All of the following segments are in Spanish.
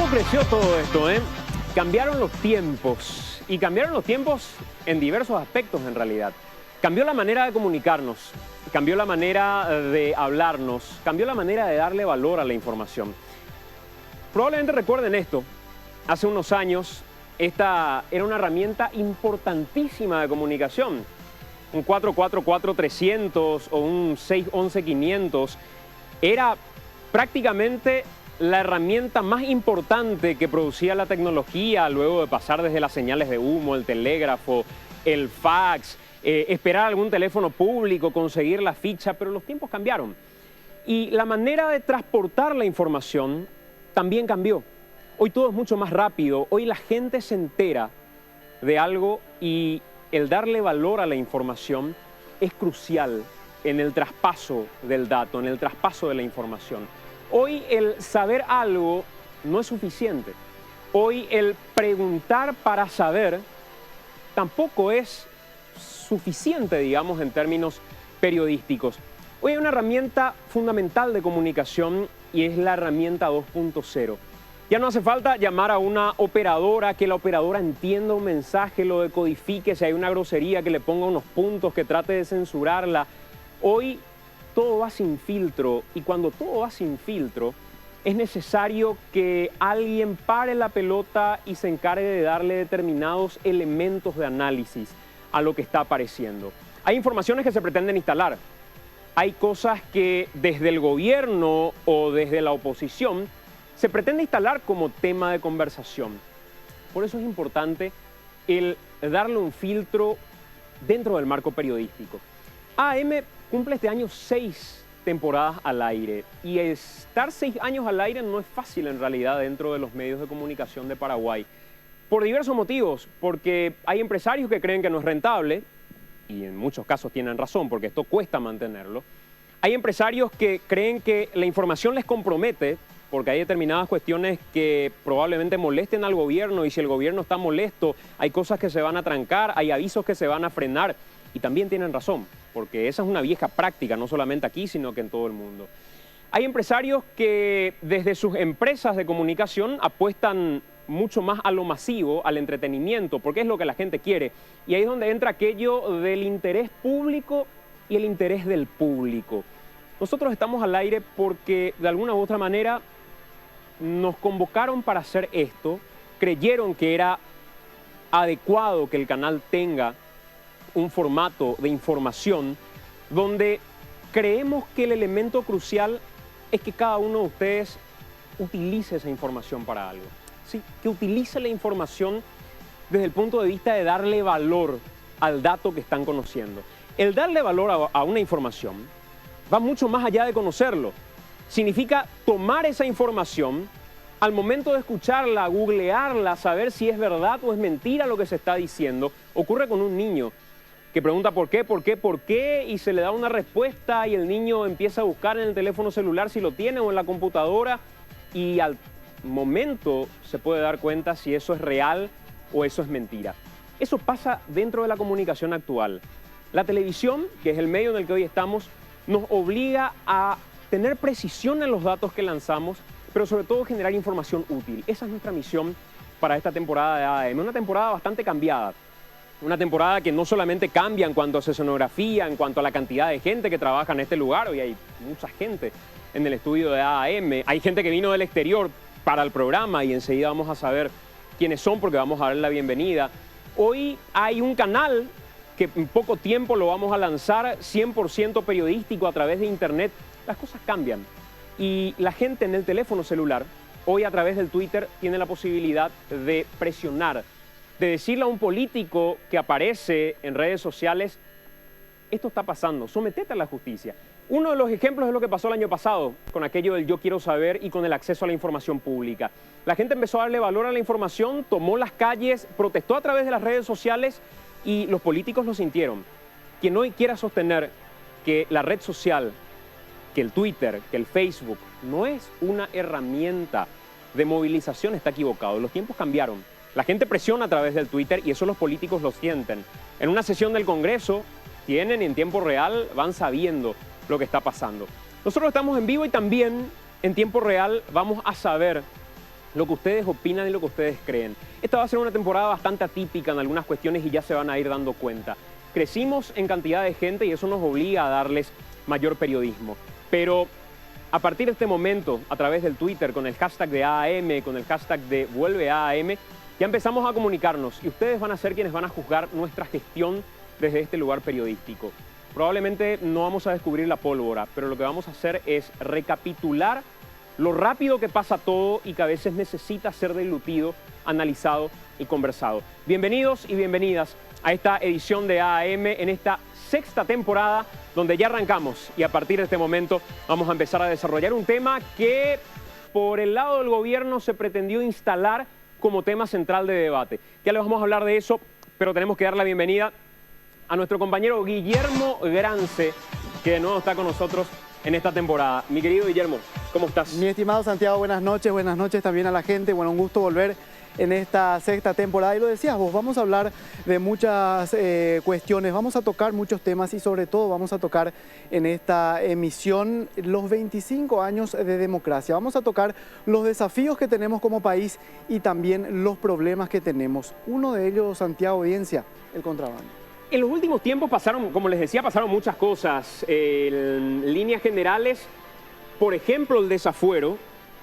¿Cómo creció todo esto, eh? Cambiaron los tiempos, y cambiaron los tiempos en diversos aspectos en realidad. Cambió la manera de comunicarnos, cambió la manera de hablarnos, cambió la manera de darle valor a la información. Probablemente recuerden esto, hace unos años esta era una herramienta importantísima de comunicación. Un 444-300 o un 611-500 era prácticamente la herramienta más importante que producía la tecnología luego de pasar desde las señales de humo, el telégrafo, el fax, esperar algún teléfono público, conseguir la ficha, pero los tiempos cambiaron. Y la manera de transportar la información también cambió. Hoy todo es mucho más rápido, hoy la gente se entera de algo y el darle valor a la información es crucial en el traspaso del dato, en el traspaso de la información. Hoy el saber algo no es suficiente. Hoy el preguntar para saber tampoco es suficiente, digamos, en términos periodísticos. Hoy hay una herramienta fundamental de comunicación y es la herramienta 2.0. Ya no hace falta llamar a una operadora, que la operadora entienda un mensaje, lo decodifique, si hay una grosería, que le ponga unos puntos, que trate de censurarla. Hoy todo va sin filtro, y cuando todo va sin filtro, es necesario que alguien pare la pelota y se encargue de darle determinados elementos de análisis a lo que está apareciendo. Hay informaciones que se pretenden instalar. Hay cosas que desde el gobierno o desde la oposición se pretende instalar como tema de conversación. Por eso es importante el darle un filtro dentro del marco periodístico. AM cumple este año 6 temporadas al aire, y estar 6 años al aire no es fácil en realidad dentro de los medios de comunicación de Paraguay. Por diversos motivos, porque hay empresarios que creen que no es rentable, y en muchos casos tienen razón porque esto cuesta mantenerlo. Hay empresarios que creen que la información les compromete, porque hay determinadas cuestiones que probablemente molesten al gobierno, y si el gobierno está molesto, hay cosas que se van a trancar, hay avisos que se van a frenar, y también tienen razón, porque esa es una vieja práctica, no solamente aquí, sino que en todo el mundo. Hay empresarios que desde sus empresas de comunicación apuestan mucho más a lo masivo, al entretenimiento, porque es lo que la gente quiere, y ahí es donde entra aquello del interés público y el interés del público. Nosotros estamos al aire porque de alguna u otra manera nos convocaron para hacer esto, creyeron que era adecuado que el canal tenga un formato de información donde creemos que el elemento crucial es que cada uno de ustedes utilice esa información para algo. ¿Sí? Que utilice la información desde el punto de vista de darle valor al dato que están conociendo. El darle valor a una información va mucho más allá de conocerlo. Significa tomar esa información, al momento de escucharla, googlearla, saber si es verdad o es mentira lo que se está diciendo. Ocurre con un niño que pregunta por qué, y se le da una respuesta y el niño empieza a buscar en el teléfono celular si lo tiene o en la computadora, y al momento se puede dar cuenta si eso es real o eso es mentira. Eso pasa dentro de la comunicación actual. La televisión, que es el medio en el que hoy estamos, nos obliga a tener precisión en los datos que lanzamos, pero sobre todo generar información útil. Esa es nuestra misión para esta temporada de AM. Una temporada bastante cambiada. Una temporada que no solamente cambia en cuanto a escenografía, en cuanto a la cantidad de gente que trabaja en este lugar. Hoy hay mucha gente en el estudio de AM. Hay gente que vino del exterior para el programa y enseguida vamos a saber quiénes son porque vamos a darle la bienvenida. Hoy hay un canal que en poco tiempo lo vamos a lanzar 100% periodístico a través de internet. Las cosas cambian y la gente en el teléfono celular, hoy a través del Twitter, tiene la posibilidad de presionar, de decirle a un político que aparece en redes sociales: esto está pasando, sometete a la justicia. Uno de los ejemplos es lo que pasó el año pasado con aquello del yo quiero saber y con el acceso a la información pública. La gente empezó a darle valor a la información, tomó las calles, protestó a través de las redes sociales y los políticos lo sintieron. Quien hoy quiera sostener que la red social, que el Twitter, que el Facebook no es una herramienta de movilización está equivocado. Los tiempos cambiaron. La gente presiona a través del Twitter y eso los políticos lo sienten. En una sesión del Congreso tienen y en tiempo real van sabiendo lo que está pasando. Nosotros estamos en vivo y también en tiempo real vamos a saber lo que ustedes opinan y lo que ustedes creen. Esta va a ser una temporada bastante atípica en algunas cuestiones y ya se van a ir dando cuenta. Crecimos en cantidad de gente y eso nos obliga a darles mayor periodismo. Pero a partir de este momento, a través del Twitter, con el hashtag de AAM, con el hashtag de Vuelve AAM, ya empezamos a comunicarnos y ustedes van a ser quienes van a juzgar nuestra gestión desde este lugar periodístico. Probablemente no vamos a descubrir la pólvora, pero lo que vamos a hacer es recapitular lo rápido que pasa todo y que a veces necesita ser dilutido, analizado y conversado. Bienvenidos y bienvenidas a esta edición de AAM en esta sexta temporada donde ya arrancamos y a partir de este momento vamos a empezar a desarrollar un tema que por el lado del gobierno se pretendió instalar como tema central de debate. Ya les vamos a hablar de eso, pero tenemos que dar la bienvenida a nuestro compañero Guillermo Grance, que de nuevo está con nosotros en esta temporada. Mi querido Guillermo, ¿cómo estás? Mi estimado Santiago, buenas noches también a la gente. Bueno, un gusto volver en esta sexta temporada. Y lo decías vos, vamos a hablar de muchas cuestiones, vamos a tocar muchos temas y sobre todo vamos a tocar en esta emisión los 25 años de democracia. Vamos a tocar los desafíos que tenemos como país y también los problemas que tenemos. Uno de ellos, Santiago, audiencia, el contrabando. En los últimos tiempos pasaron, como les decía, pasaron muchas cosas. En líneas generales, por ejemplo, el desafuero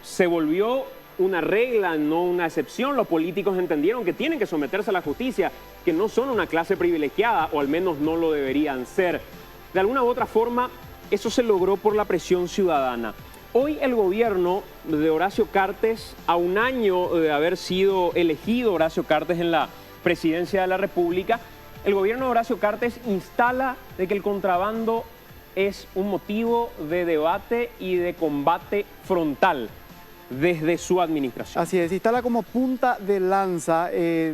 se volvió una regla, no una excepción. Los políticos entendieron que tienen que someterse a la justicia, que no son una clase privilegiada, o al menos no lo deberían ser. De alguna u otra forma, eso se logró por la presión ciudadana. Hoy el gobierno de Horacio Cartes, a un año de haber sido elegido Horacio Cartes en la presidencia de la República, el gobierno de Horacio Cartes instala de que el contrabando es un motivo de debate y de combate frontal desde su administración. Así es, instala como punta de lanza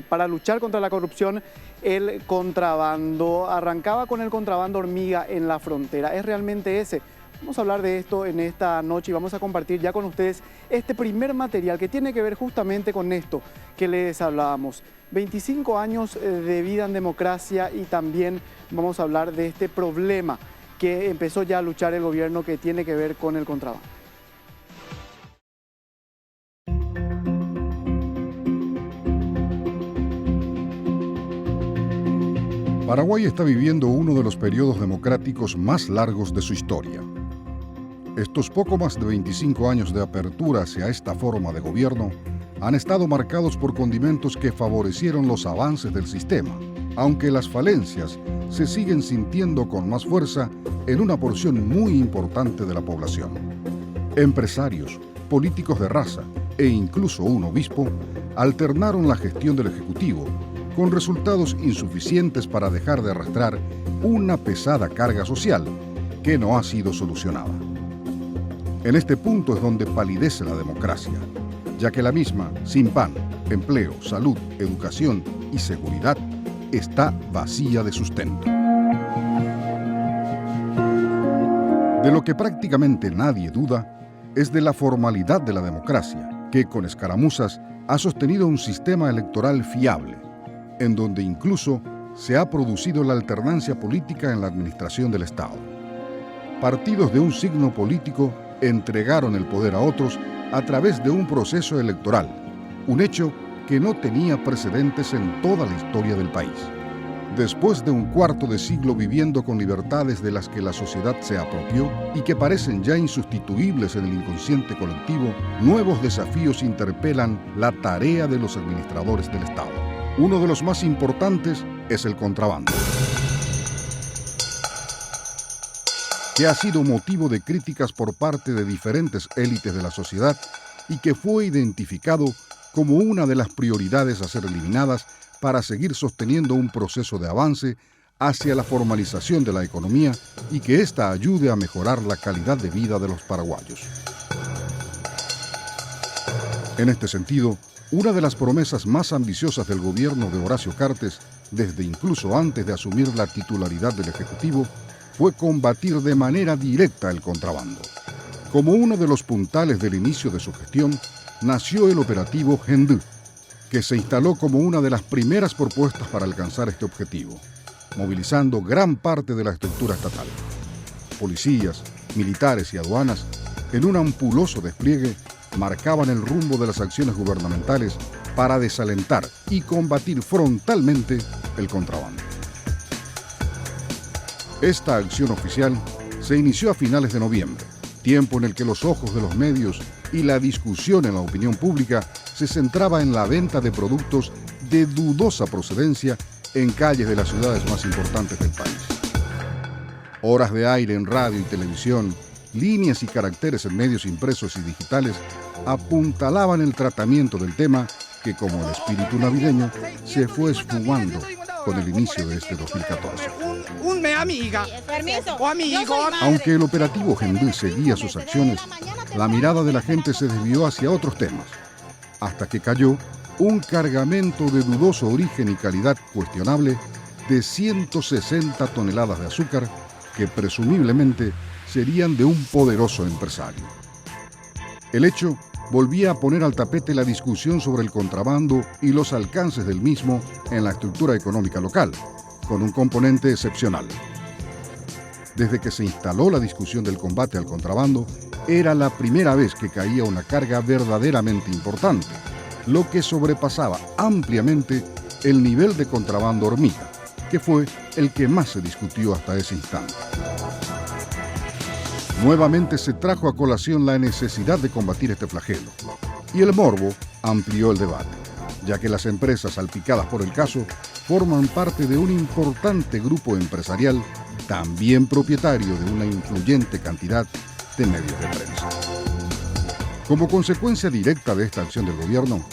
para luchar contra la corrupción el contrabando. Arrancaba con el contrabando hormiga en la frontera. ¿Es realmente ese? Vamos a hablar de esto en esta noche y vamos a compartir ya con ustedes este primer material que tiene que ver justamente con esto que les hablábamos. 25 años de vida en democracia y también vamos a hablar de este problema que empezó ya a luchar el gobierno que tiene que ver con el contrabando. Paraguay está viviendo uno de los periodos democráticos más largos de su historia. Estos poco más de 25 años de apertura hacia esta forma de gobierno han estado marcados por condimentos que favorecieron los avances del sistema, aunque las falencias se siguen sintiendo con más fuerza en una porción muy importante de la población. Empresarios, políticos de raza e incluso un obispo alternaron la gestión del Ejecutivo con resultados insuficientes para dejar de arrastrar una pesada carga social que no ha sido solucionada. En este punto es donde palidece la democracia, ya que la misma, sin pan, empleo, salud, educación y seguridad, está vacía de sustento. De lo que prácticamente nadie duda es de la formalidad de la democracia, que con escaramuzas ha sostenido un sistema electoral fiable, en donde incluso se ha producido la alternancia política en la administración del Estado. Partidos de un signo político entregaron el poder a otros a través de un proceso electoral, un hecho que no tenía precedentes en toda la historia del país. Después de un cuarto de siglo viviendo con libertades de las que la sociedad se apropió y que parecen ya insustituibles en el inconsciente colectivo, nuevos desafíos interpelan la tarea de los administradores del Estado. Uno de los más importantes es el contrabando, que ha sido motivo de críticas por parte de diferentes élites de la sociedad y que fue identificado como una de las prioridades a ser eliminadas para seguir sosteniendo un proceso de avance hacia la formalización de la economía y que ésta ayude a mejorar la calidad de vida de los paraguayos. En este sentido, una de las promesas más ambiciosas del gobierno de Horacio Cartes, desde incluso antes de asumir la titularidad del Ejecutivo, fue combatir de manera directa el contrabando. Como uno de los puntales del inicio de su gestión, nació el operativo Gendú, que se instaló como una de las primeras propuestas para alcanzar este objetivo, movilizando gran parte de la estructura estatal. Policías, militares y aduanas, en un ampuloso despliegue, marcaban el rumbo de las acciones gubernamentales para desalentar y combatir frontalmente el contrabando. Esta acción oficial se inició a finales de noviembre, tiempo en el que los ojos de los medios y la discusión en la opinión pública se centraba en la venta de productos de dudosa procedencia en calles de las ciudades más importantes del país. Horas de aire en radio y televisión, líneas y caracteres en medios impresos y digitales apuntalaban el tratamiento del tema que, como el espíritu navideño, se fue esfumando con el inicio de este 2014. Aunque el operativo Gendel seguía sus acciones, la mirada de la gente se desvió hacia otros temas, hasta que cayó un cargamento de dudoso origen y calidad cuestionable de 160 toneladas de azúcar que presumiblemente serían de un poderoso empresario. El hecho volvía a poner al tapete la discusión sobre el contrabando y los alcances del mismo en la estructura económica local, con un componente excepcional. Desde que se instaló la discusión del combate al contrabando, era la primera vez que caía una carga verdaderamente importante, lo que sobrepasaba ampliamente el nivel de contrabando hormiga, que fue el que más se discutió hasta ese instante. Nuevamente se trajo a colación la necesidad de combatir este flagelo, y el morbo amplió el debate, ya que las empresas salpicadas por el caso forman parte de un importante grupo empresarial, también propietario de una influyente cantidad de medios de prensa. Como consecuencia directa de esta acción del gobierno,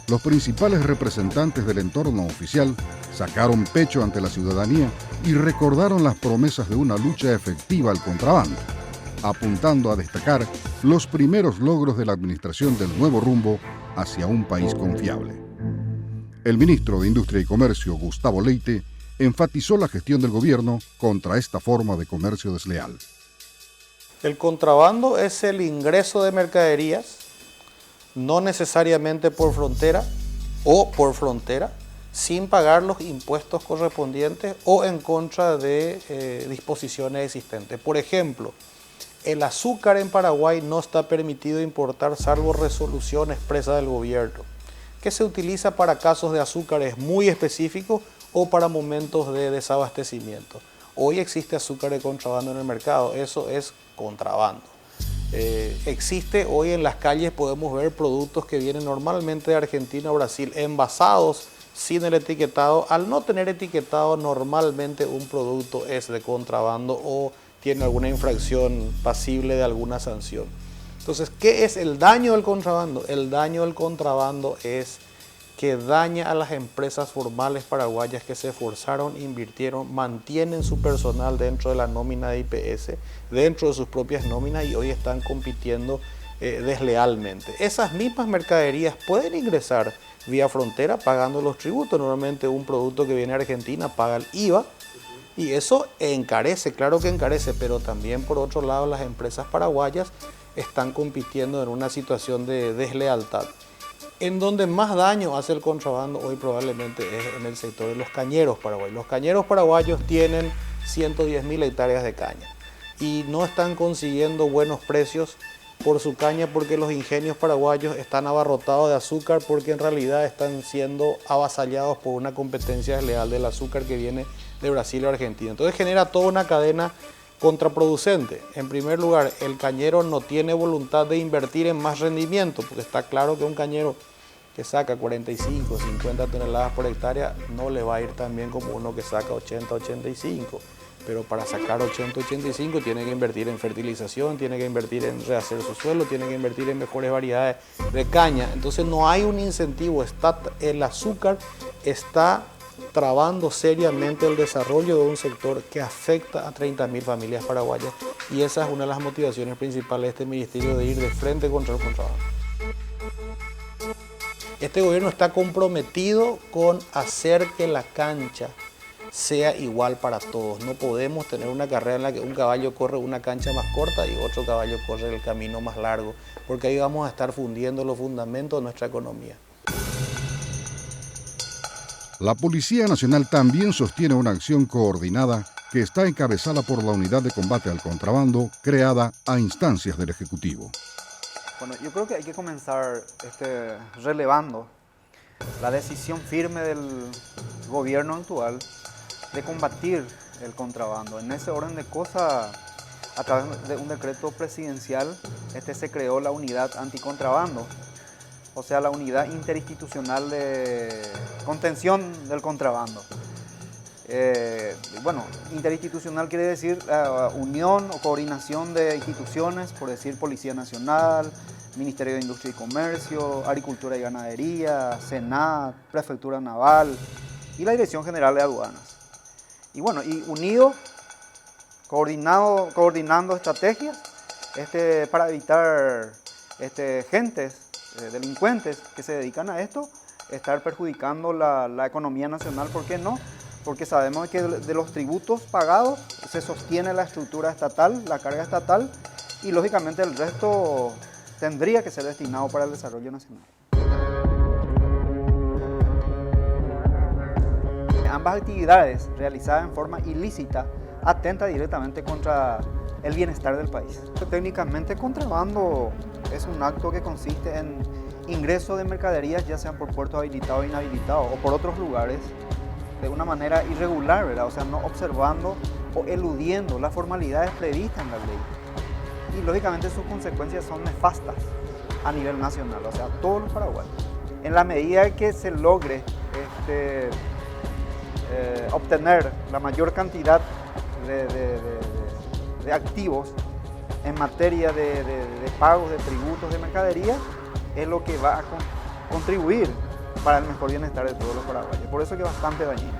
los principales representantes del entorno oficial sacaron pecho ante la ciudadanía y recordaron las promesas de una lucha efectiva al contrabando, apuntando a destacar los primeros logros de la administración del nuevo rumbo hacia un país confiable. El ministro de Industria y Comercio, Gustavo Leite, enfatizó la gestión del gobierno contra esta forma de comercio desleal. El contrabando es el ingreso de mercaderías, no necesariamente por frontera o por frontera, sin pagar los impuestos correspondientes o en contra de disposiciones existentes. Por ejemplo, el azúcar en Paraguay no está permitido importar salvo resolución expresa del gobierno, que se utiliza para casos de azúcares muy específicos o para momentos de desabastecimiento. Hoy existe azúcar de contrabando en el mercado, eso es contrabando. Existe hoy en las calles, podemos ver productos que vienen normalmente de Argentina o Brasil, envasados sin el etiquetado. Al no tener etiquetado, normalmente un producto es de contrabando o tiene alguna infracción pasible de alguna sanción. Entonces, ¿qué es el daño del contrabando? El daño del contrabando es que daña a las empresas formales paraguayas que se esforzaron, invirtieron, mantienen su personal dentro de la nómina de IPS, dentro de sus propias nóminas y hoy están compitiendo deslealmente. Esas mismas mercaderías pueden ingresar vía frontera pagando los tributos. Normalmente un producto que viene a Argentina paga el IVA y eso encarece, claro que encarece, pero también por otro lado las empresas paraguayas están compitiendo en una situación de deslealtad. En donde más daño hace el contrabando hoy probablemente es en el sector de los cañeros paraguayos. Los cañeros paraguayos tienen 110.000 hectáreas de caña y no están consiguiendo buenos precios por su caña porque los ingenios paraguayos están abarrotados de azúcar porque en realidad están siendo avasallados por una competencia desleal del azúcar que viene de Brasil o Argentina. Entonces genera toda una cadena contraproducente. En primer lugar, el cañero no tiene voluntad de invertir en más rendimiento, porque está claro que un cañero que saca 45, 50 toneladas por hectárea no le va a ir tan bien como uno que saca 80, 85. Pero para sacar 80, 85 tiene que invertir en fertilización, tiene que invertir en rehacer su suelo, tiene que invertir en mejores variedades de caña. Entonces no hay un incentivo, el azúcar está trabando seriamente el desarrollo de un sector que afecta a 30.000 familias paraguayas y esa es una de las motivaciones principales de este ministerio de ir de frente contra el contrabando. Este gobierno está comprometido con hacer que la cancha sea igual para todos. No podemos tener una carrera en la que un caballo corre una cancha más corta y otro caballo corre el camino más largo, porque ahí vamos a estar fundiendo los fundamentos de nuestra economía. La Policía Nacional también sostiene una acción coordinada que está encabezada por la Unidad de Combate al Contrabando, creada a instancias del Ejecutivo. Bueno, yo creo que hay que comenzar relevando la decisión firme del gobierno actual de combatir el contrabando. En ese orden de cosas, a través de un decreto presidencial, se creó la unidad anticontrabando, o sea, la unidad interinstitucional de contención del contrabando. Bueno, interinstitucional quiere decir unión o coordinación de instituciones, por decir Policía Nacional, Ministerio de Industria y Comercio, Agricultura y Ganadería, Senat, Prefectura Naval y la Dirección General de Aduanas. Y bueno, y unido, coordinando estrategias para evitar gentes, delincuentes que se dedican a esto, estar perjudicando la economía nacional. ¿Por qué no? Porque sabemos que de los tributos pagados se sostiene la estructura estatal, la carga estatal, y lógicamente el resto tendría que ser destinado para el desarrollo nacional. Ambas actividades realizadas en forma ilícita atentan directamente contra el bienestar del país. Técnicamente, contrabando es un acto que consiste en ingreso de mercaderías, ya sean por puertos habilitados o inhabilitados o por otros lugares, de una manera irregular, ¿verdad? O sea, no observando o eludiendo las formalidades previstas en la ley. Y lógicamente sus consecuencias son nefastas a nivel nacional, o sea, todos los paraguayos. En la medida que se logre obtener la mayor cantidad de activos en materia de pagos de tributos de mercadería, es lo que va a contribuir para el mejor bienestar de todos los paraguayos. Por eso que es bastante dañino.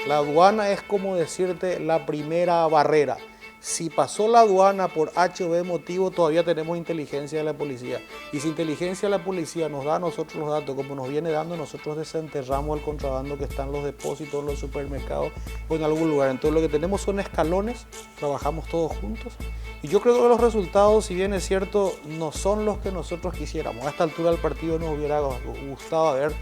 La aduana es como decirte la primera barrera. Si pasó la aduana por H o B motivo, todavía tenemos inteligencia de la policía. Y si inteligencia de la policía nos da a nosotros los datos, como nos viene dando, nosotros desenterramos el contrabando que está en los depósitos, en los supermercados o en algún lugar. Entonces lo que tenemos son escalones, trabajamos todos juntos. Y yo creo que los resultados, si bien es cierto, no son los que nosotros quisiéramos. A esta altura del partido nos hubiera gustado haber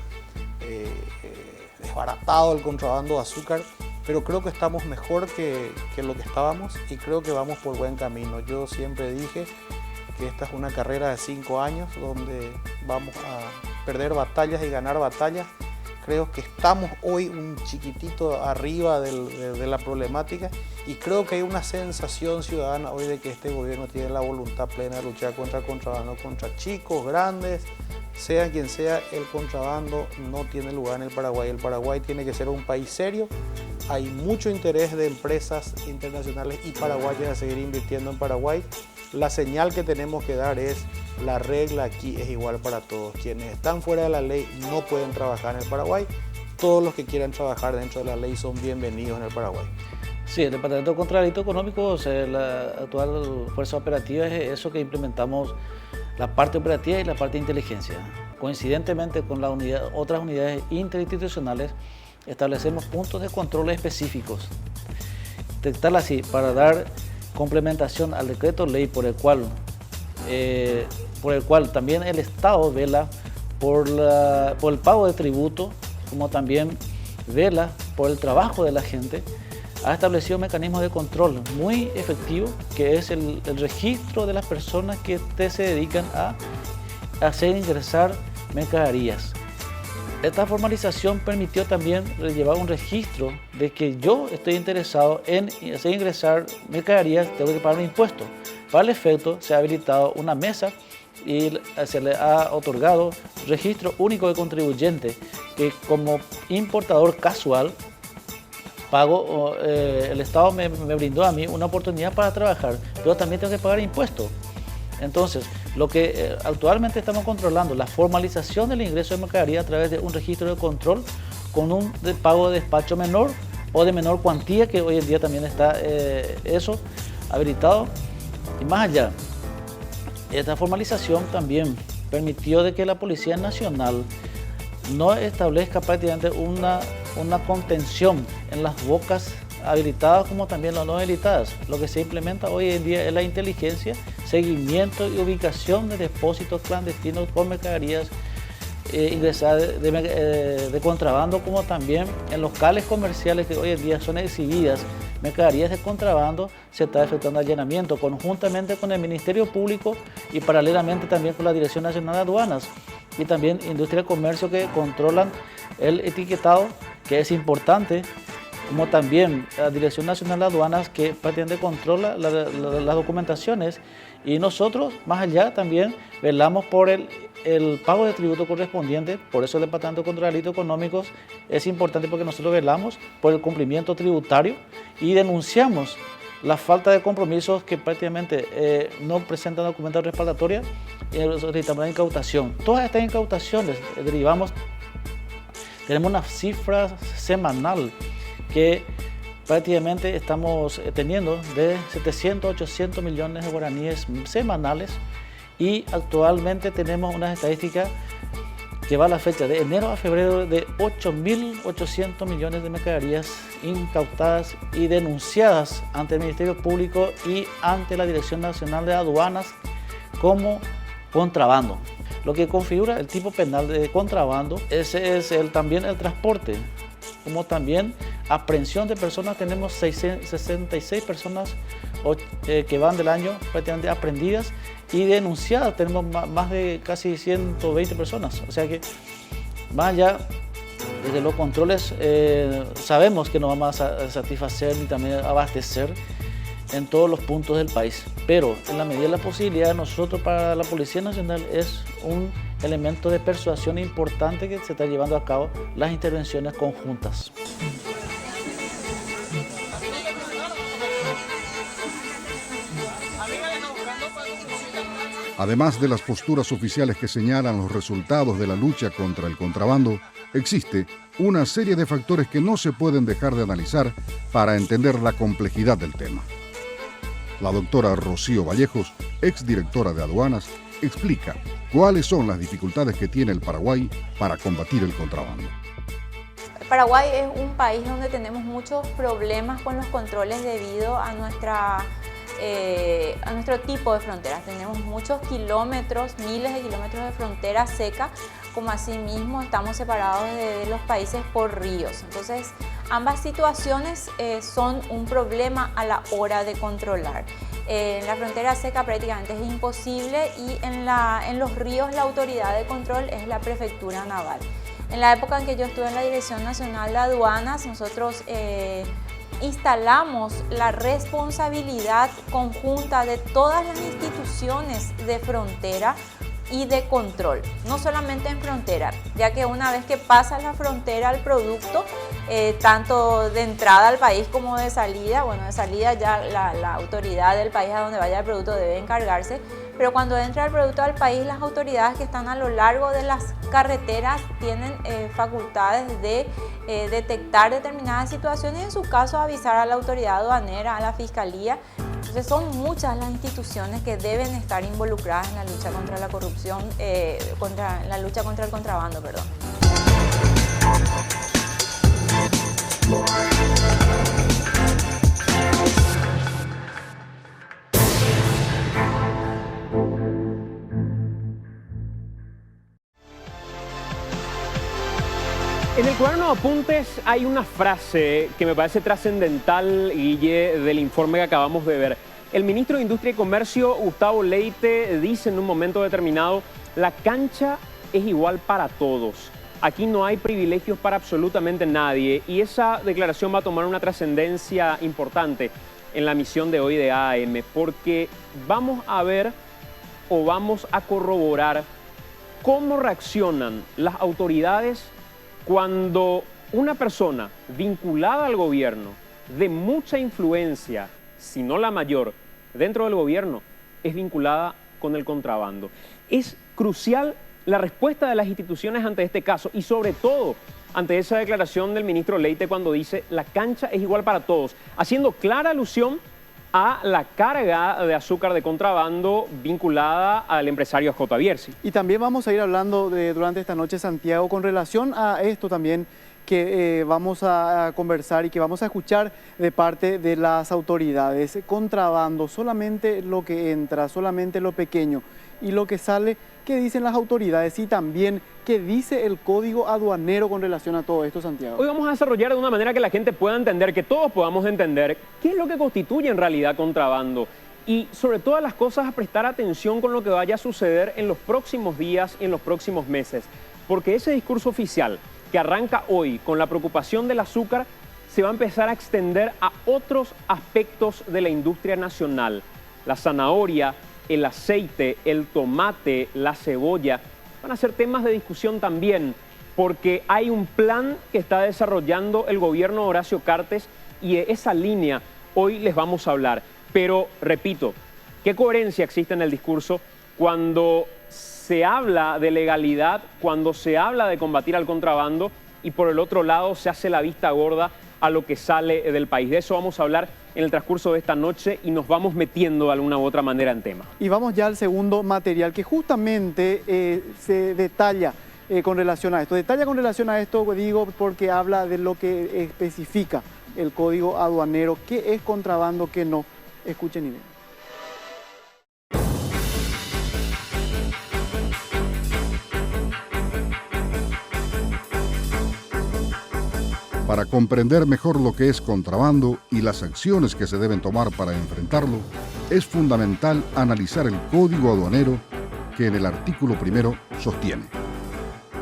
desbaratado el contrabando de azúcar, pero creo que estamos mejor que lo que estábamos y creo que vamos por buen camino. Yo siempre dije que esta es una carrera de 5 años donde vamos a perder batallas y ganar batallas. Creo que estamos hoy un chiquitito arriba de la problemática y creo que hay una sensación ciudadana hoy de que este gobierno tiene la voluntad plena de luchar contra el contrabando, contra chicos, grandes, sea quien sea. El contrabando no tiene lugar en el Paraguay. El Paraguay tiene que ser un país serio. Hay mucho interés de empresas internacionales y paraguayas a seguir invirtiendo en Paraguay. La señal que tenemos que dar es: la regla aquí es igual para todos. Quienes están fuera de la ley no pueden trabajar en el Paraguay. Todos los que quieran trabajar dentro de la ley son bienvenidos en el Paraguay. Sí, el Departamento contra el Delito Económico, o sea, la actual fuerza operativa es eso que implementamos, la parte operativa y la parte de inteligencia. Coincidentemente con otras unidades interinstitucionales, establecemos puntos de control específicos. Tal así, para dar complementación al decreto ley por el cual también el Estado vela por el pago de tributo, como también vela por el trabajo de la gente, ha establecido mecanismos de control muy efectivos, que es el registro de las personas que se dedican a hacer ingresar mercaderías. Esta formalización permitió también llevar un registro de que yo estoy interesado en hacer ingresar mercaderías, tengo que pagar un impuesto. Para el efecto se ha habilitado una mesa y se le ha otorgado registro único de contribuyente, que como importador casual pago, el Estado me brindó a mí una oportunidad para trabajar, pero también tengo que pagar impuestos. Entonces, lo que actualmente estamos controlando, la formalización del ingreso de mercadería a través de un registro de control con un pago de despacho menor o de menor cuantía, que hoy en día también está eso habilitado. Y más allá, esta formalización también permitió de que la Policía Nacional no establezca prácticamente una contención en las bocas habilitadas como también las no habilitadas. Lo que se implementa hoy en día es la inteligencia, seguimiento y ubicación de depósitos clandestinos con mercaderías ingresadas de contrabando, como también en locales comerciales que hoy en día son exhibidas mercaderías de contrabando, se está efectuando allanamiento conjuntamente con el Ministerio Público y paralelamente también con la Dirección Nacional de Aduanas y también Industria y Comercio, que controlan el etiquetado, que es importante, como también la Dirección Nacional de Aduanas, que prácticamente controla las documentaciones, y nosotros más allá también velamos por el pago de tributo correspondiente. Por eso el Departamento contra Delitos Económicos es importante, porque nosotros velamos por el cumplimiento tributario y denunciamos la falta de compromisos que prácticamente no presentan documentos respaldatorios, y solicitamos la incautación. Todas estas incautaciones tenemos una cifra semanal que prácticamente estamos teniendo de 700 a 800 millones de guaraníes semanales, y actualmente tenemos una estadística que va a la fecha de enero a febrero de 8.800 millones de mercaderías incautadas y denunciadas ante el Ministerio Público y ante la Dirección Nacional de Aduanas como contrabando. Lo que configura el tipo penal de contrabando ese es también el transporte, como también aprehensión de personas. Tenemos 66 personas que van del año prácticamente aprehendidas, y denunciadas tenemos más de casi 120 personas. O sea que más allá desde los controles, sabemos que nos vamos a satisfacer y también abastecer en todos los puntos del país, pero en la medida de la posibilidad, nosotros, para la Policía Nacional, es un elemento de persuasión importante que se está llevando a cabo las intervenciones conjuntas. Además de las posturas oficiales que señalan los resultados de la lucha contra el contrabando, existe una serie de factores que no se pueden dejar de analizar para entender la complejidad del tema. La doctora Rocío Vallejos, exdirectora de Aduanas, explica cuáles son las dificultades que tiene el Paraguay para combatir el contrabando. Paraguay es un país donde tenemos muchos problemas con los controles debido a nuestro tipo de fronteras. Tenemos muchos kilómetros, miles de kilómetros de frontera seca, como asimismo estamos separados de los países por ríos. Entonces, ambas situaciones son un problema a la hora de controlar. En la frontera seca prácticamente es imposible, y en los ríos la autoridad de control es la Prefectura Naval. En la época en que yo estuve en la Dirección Nacional de Aduanas, nosotros instalamos la responsabilidad conjunta de todas las instituciones de frontera y de control, no solamente en frontera, ya que una vez que pasa la frontera el producto, tanto de entrada al país como de salida, bueno, de salida ya la autoridad del país a donde vaya el producto debe encargarse, pero cuando entra el producto al país, las autoridades que están a lo largo de las carreteras tienen facultades de detectar determinadas situaciones y en su caso avisar a la autoridad aduanera, a la fiscalía. Entonces son muchas las instituciones que deben estar involucradas en la lucha contra la corrupción, la lucha contra el contrabando, perdón. En el cuaderno de apuntes hay una frase que me parece trascendental, Guille, del informe que acabamos de ver. El ministro de Industria y Comercio, Gustavo Leite, dice en un momento determinado: la cancha es igual para todos. Aquí no hay privilegios para absolutamente nadie. Y esa declaración va a tomar una trascendencia importante en la misión de hoy de AM, porque vamos a ver o vamos a corroborar cómo reaccionan las autoridades cuando una persona vinculada al gobierno, de mucha influencia, si no la mayor, dentro del gobierno, es vinculada con el contrabando. Es crucial la respuesta de las instituciones ante este caso, y sobre todo ante esa declaración del ministro Leite cuando dice: la cancha es igual para todos, haciendo clara alusión a la carga de azúcar de contrabando vinculada al empresario J. Bierzi. Y también vamos a ir hablando durante esta noche, Santiago, con relación a esto también, que vamos a conversar y que vamos a escuchar de parte de las autoridades. Contrabando, solamente lo que entra, solamente lo pequeño, y lo que sale, ¿qué dicen las autoridades? Y también, ¿qué dice el código aduanero con relación a todo esto, Santiago? Hoy vamos a desarrollar de una manera que la gente pueda entender, que todos podamos entender qué es lo que constituye en realidad contrabando. Y sobre todas las cosas, a prestar atención con lo que vaya a suceder en los próximos días y en los próximos meses. Porque ese discurso oficial que arranca hoy con la preocupación del azúcar se va a empezar a extender a otros aspectos de la industria nacional. La zanahoria, el aceite, el tomate, la cebolla van a ser temas de discusión también, porque hay un plan que está desarrollando el gobierno de Horacio Cartes y de esa línea hoy les vamos a hablar. Pero, repito, ¿qué coherencia existe en el discurso cuando se habla de legalidad, cuando se habla de combatir al contrabando y por el otro lado se hace la vista gorda a lo que sale del país? De eso vamos a hablar en el transcurso de esta noche y nos vamos metiendo de alguna u otra manera en tema. Y vamos ya al segundo material que justamente se detalla con relación a esto. Detalla con relación a esto, digo, porque habla de lo que especifica el código aduanero, qué es contrabando, qué no. Escuchen y vean. Para comprender mejor lo que es contrabando y las acciones que se deben tomar para enfrentarlo, es fundamental analizar el Código Aduanero que en el artículo 1 sostiene: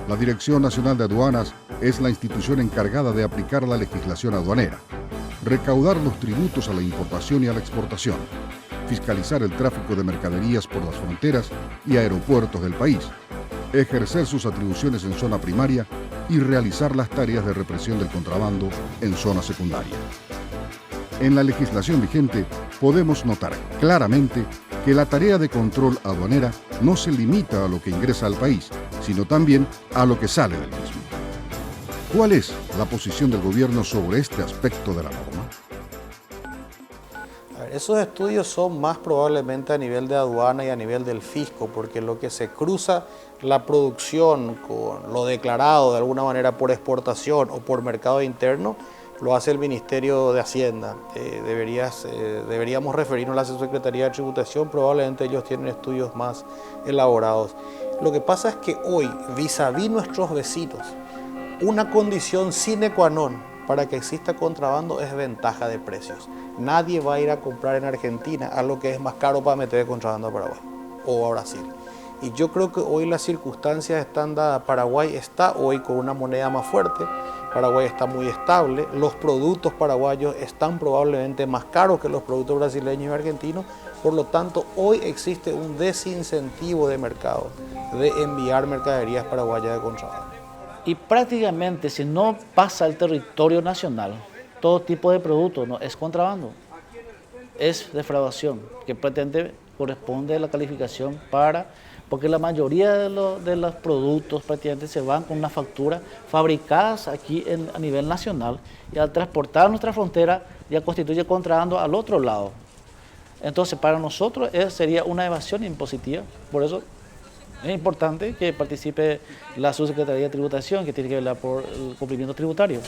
la Dirección Nacional de Aduanas es la institución encargada de aplicar la legislación aduanera, recaudar los tributos a la importación y a la exportación, fiscalizar el tráfico de mercaderías por las fronteras y aeropuertos del país, ejercer sus atribuciones en zona primaria y realizar las tareas de represión del contrabando en zona secundaria. En la legislación vigente podemos notar claramente que la tarea de control aduanera no se limita a lo que ingresa al país, sino también a lo que sale del mismo. ¿Cuál es la posición del gobierno sobre este aspecto de la norma? Esos estudios son más probablemente a nivel de aduana y a nivel del fisco, porque lo que se cruza la producción con lo declarado de alguna manera por exportación o por mercado interno, lo hace el Ministerio de Hacienda. Deberíamos referirnos a la Subsecretaría de Tributación, probablemente ellos tienen estudios más elaborados. Lo que pasa es que hoy, vis-a-vis nuestros vecinos, una condición sine qua non para que exista contrabando es ventaja de precios. Nadie va a ir a comprar en Argentina algo que es más caro para meter de contrabando a Paraguay o a Brasil. Y yo creo que hoy las circunstancias están dadas. Paraguay está hoy con una moneda más fuerte, Paraguay está muy estable, los productos paraguayos están probablemente más caros que los productos brasileños y argentinos, por lo tanto hoy existe un desincentivo de mercado de enviar mercaderías paraguayas de contrabando. Y prácticamente si no pasa al territorio nacional, todo tipo de producto no es contrabando, es defraudación, que corresponde a la calificación porque la mayoría de los productos prácticamente se van con una factura fabricadas aquí a nivel nacional y al transportar a nuestra frontera ya constituye contrabando al otro lado. Entonces para nosotros sería una evasión impositiva, por eso es importante que participe la Subsecretaría de Tributación, que tiene que velar por el cumplimiento tributario.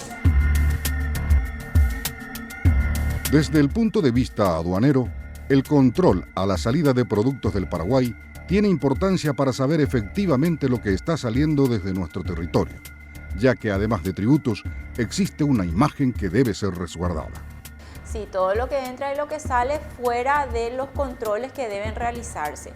Desde el punto de vista aduanero, el control a la salida de productos del Paraguay tiene importancia para saber efectivamente lo que está saliendo desde nuestro territorio, ya que además de tributos, existe una imagen que debe ser resguardada. Sí, todo lo que entra y lo que sale fuera de los controles que deben realizarse.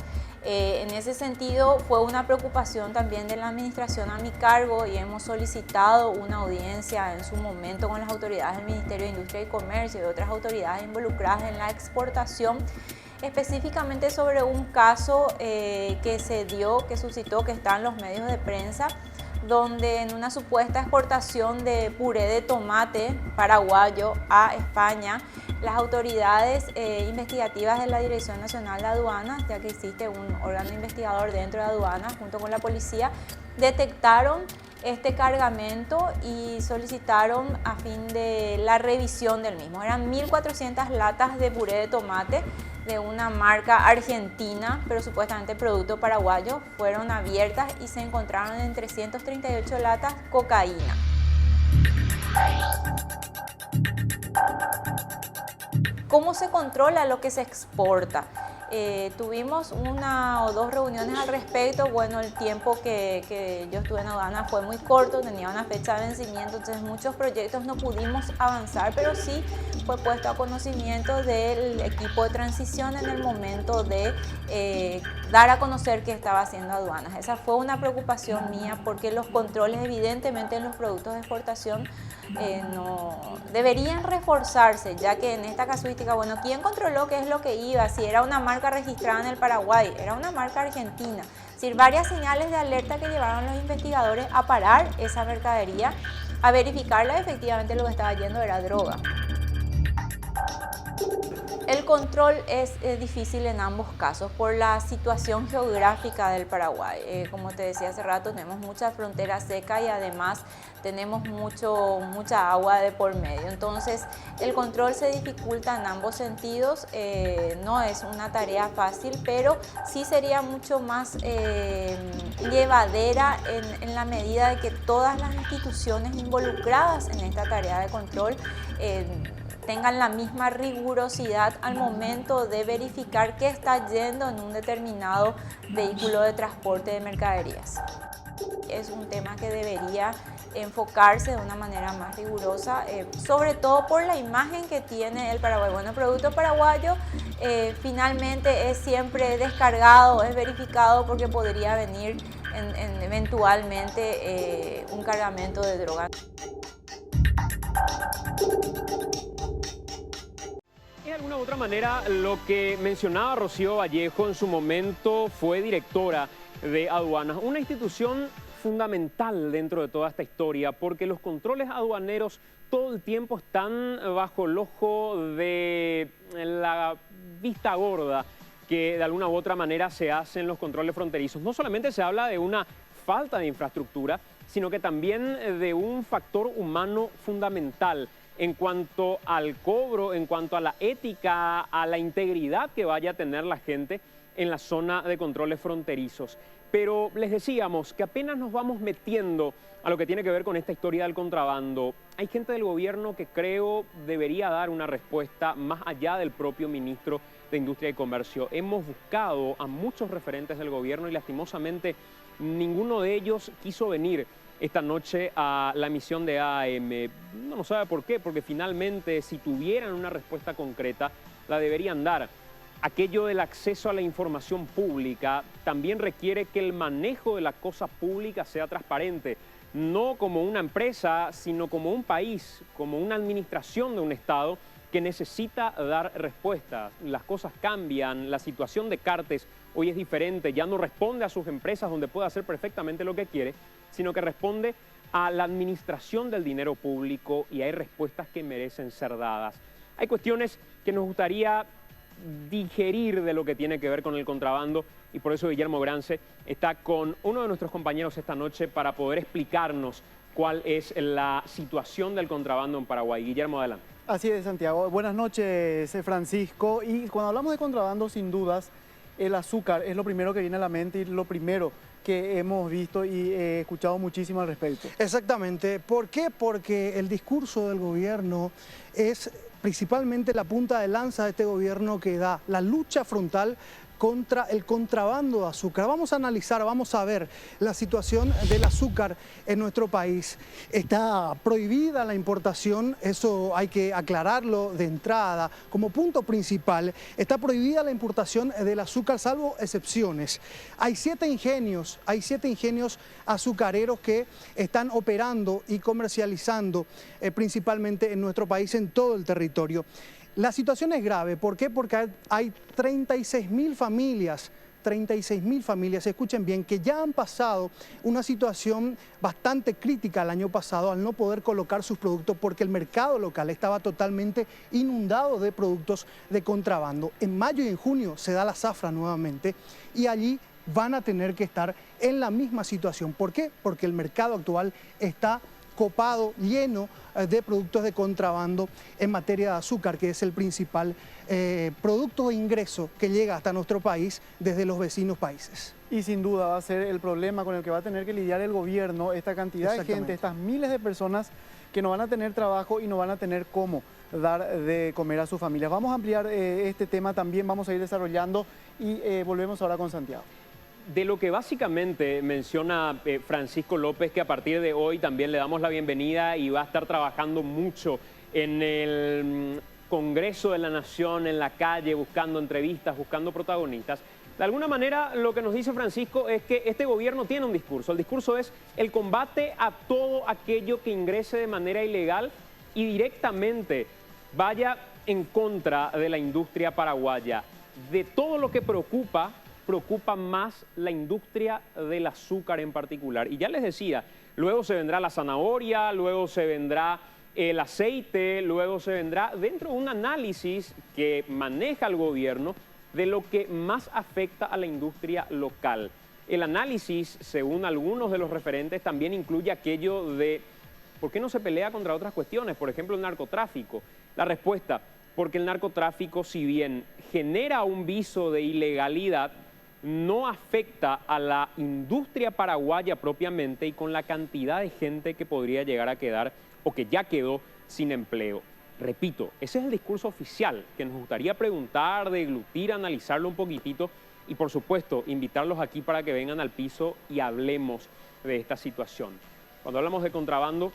En ese sentido fue una preocupación también de la administración a mi cargo y hemos solicitado una audiencia en su momento con las autoridades del Ministerio de Industria y Comercio y otras autoridades involucradas en la exportación, específicamente sobre un caso que se dio, que suscitó, que está en los medios de prensa, donde en una supuesta exportación de puré de tomate paraguayo a España, las autoridades investigativas de la Dirección Nacional de Aduanas, ya que existe un órgano investigador dentro de aduanas junto con la policía, detectaron este cargamento y solicitaron a fin de la revisión del mismo. Eran 1.400 latas de puré de tomate de una marca argentina, pero supuestamente producto paraguayo, fueron abiertas y se encontraron en 338 latas cocaína. ¿Cómo se controla lo que se exporta? Tuvimos una o dos reuniones al respecto. Bueno, el tiempo que yo estuve en aduana fue muy corto, tenía una fecha de vencimiento, entonces muchos proyectos no pudimos avanzar, pero sí fue puesto a conocimiento del equipo de transición en el momento de dar a conocer que estaba haciendo aduanas. Esa fue una preocupación mía porque los controles evidentemente en los productos de exportación no deberían reforzarse, ya que en esta casuística, bueno, ¿quién controló qué es lo que iba? Si era una marca registrada en el Paraguay, era una marca argentina. Es decir, varias señales de alerta que llevaron los investigadores a parar esa mercadería, a verificarla, efectivamente lo que estaba yendo era droga. El control es difícil en ambos casos por la situación geográfica del Paraguay. Como te decía hace rato, tenemos mucha frontera seca y además tenemos mucha agua de por medio. Entonces, el control se dificulta en ambos sentidos. No es una tarea fácil, pero sí sería mucho más llevadera en la medida de que todas las instituciones involucradas en esta tarea de control tengan la misma rigurosidad al momento de verificar qué está yendo en un determinado vehículo de transporte de mercaderías. Es un tema que debería enfocarse de una manera más rigurosa, sobre todo por la imagen que tiene el Paraguay. Bueno, el producto paraguayo finalmente es siempre descargado, es verificado porque podría venir eventualmente un cargamento de droga. De alguna u otra manera, lo que mencionaba Rocío Vallejo en su momento fue directora de aduanas, una institución fundamental dentro de toda esta historia, porque los controles aduaneros todo el tiempo están bajo el ojo de la vista gorda que de alguna u otra manera se hacen los controles fronterizos. No solamente se habla de una falta de infraestructura, sino que también de un factor humano fundamental en cuanto al cobro, en cuanto a la ética, a la integridad que vaya a tener la gente en la zona de controles fronterizos. Pero les decíamos que apenas nos vamos metiendo a lo que tiene que ver con esta historia del contrabando, hay gente del gobierno que creo debería dar una respuesta más allá del propio ministro de Industria y Comercio. Hemos buscado a muchos referentes del gobierno y lastimosamente ninguno de ellos quiso venir esta noche a la emisión de AM. No sabe por qué, porque finalmente si tuvieran una respuesta concreta la deberían dar. Aquello del acceso a la información pública también requiere que el manejo de la cosa pública sea transparente, no como una empresa, sino como un país, como una administración de un Estado que necesita dar respuestas. Las cosas cambian, la situación de Cartes hoy es diferente, ya no responde a sus empresas donde puede hacer perfectamente lo que quiere, sino que responde a la administración del dinero público y hay respuestas que merecen ser dadas. Hay cuestiones que nos gustaría digerir de lo que tiene que ver con el contrabando y por eso Guillermo Grance está con uno de nuestros compañeros esta noche para poder explicarnos cuál es la situación del contrabando en Paraguay. Guillermo, adelante. Así es, Santiago. Buenas noches, Francisco. Y cuando hablamos de contrabando, sin dudas, el azúcar es lo primero que viene a la mente y lo primero que hemos visto y escuchado muchísimo al respecto. Exactamente. ¿Por qué? Porque el discurso del gobierno es principalmente la punta de lanza de este gobierno que da la lucha frontal contra el contrabando de azúcar. Vamos a analizar, vamos a ver la situación del azúcar en nuestro país. Está prohibida la importación, eso hay que aclararlo de entrada. Como punto principal, está prohibida la importación del azúcar, salvo excepciones. Hay siete ingenios azucareros que están operando y comercializando principalmente en nuestro país, en todo el territorio. La situación es grave, ¿por qué? Porque hay 36.000 familias, escuchen bien, que ya han pasado una situación bastante crítica el año pasado al no poder colocar sus productos porque el mercado local estaba totalmente inundado de productos de contrabando. En mayo y en junio se da la zafra nuevamente y allí van a tener que estar en la misma situación. ¿Por qué? Porque el mercado actual está copado, lleno de productos de contrabando en materia de azúcar, que es el principal producto de ingreso que llega hasta nuestro país desde los vecinos países. Y sin duda va a ser el problema con el que va a tener que lidiar el gobierno, esta cantidad de gente, estas miles de personas que no van a tener trabajo y no van a tener cómo dar de comer a sus familias. Vamos a ampliar este tema también, vamos a ir desarrollando y volvemos ahora con Santiago. De lo que básicamente menciona Francisco López, que a partir de hoy también le damos la bienvenida y va a estar trabajando mucho en el Congreso de la Nación, en la calle, buscando entrevistas, buscando protagonistas. De alguna manera, lo que nos dice Francisco es que este gobierno tiene un discurso. El discurso es el combate a todo aquello que ingrese de manera ilegal y directamente vaya en contra de la industria paraguaya. De todo lo que preocupa más la industria del azúcar en particular. Y ya les decía, luego se vendrá la zanahoria, luego se vendrá el aceite, luego se vendrá dentro de un análisis que maneja el gobierno de lo que más afecta a la industria local. El análisis, según algunos de los referentes, también incluye aquello de ¿por qué no se pelea contra otras cuestiones? Por ejemplo, el narcotráfico. La respuesta, porque el narcotráfico, si bien genera un viso de ilegalidad, no afecta a la industria paraguaya propiamente y con la cantidad de gente que podría llegar a quedar o que ya quedó sin empleo. Repito, ese es el discurso oficial que nos gustaría preguntar, deglutir, analizarlo un poquitito y por supuesto invitarlos aquí para que vengan al piso y hablemos de esta situación. Cuando hablamos de contrabando,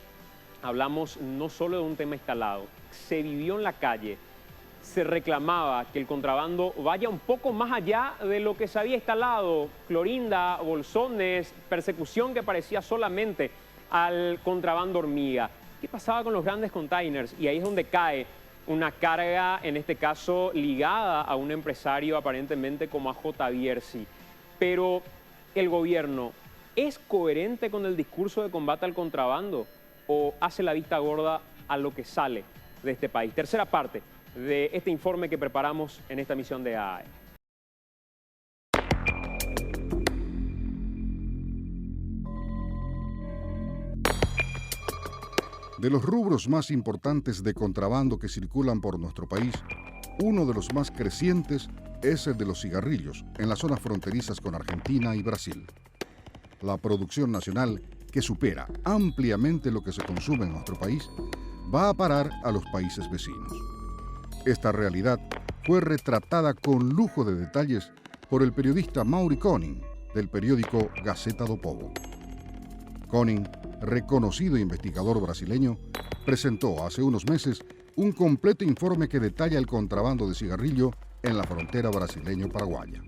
hablamos no solo de un tema instalado, se vivió en la calle, se reclamaba que el contrabando vaya un poco más allá de lo que se había instalado, clorinda, bolsones, persecución que parecía solamente al contrabando hormiga. ¿Qué pasaba con los grandes containers? Y ahí es donde cae una carga, en este caso, ligada a un empresario aparentemente como a J. Bierzi. Pero el gobierno, ¿es coherente con el discurso de combate al contrabando o hace la vista gorda a lo que sale de este país? Tercera parte de este informe que preparamos en esta misión de AAE. De los rubros más importantes de contrabando que circulan por nuestro país, uno de los más crecientes es el de los cigarrillos en las zonas fronterizas con Argentina y Brasil. La producción nacional, que supera ampliamente lo que se consume en nuestro país, va a parar a los países vecinos. Esta realidad fue retratada con lujo de detalles por el periodista Mauri Koning, del periódico Gaceta do Povo. Koning, reconocido investigador brasileño, presentó hace unos meses un completo informe que detalla el contrabando de cigarrillo en la frontera brasileño-paraguaya.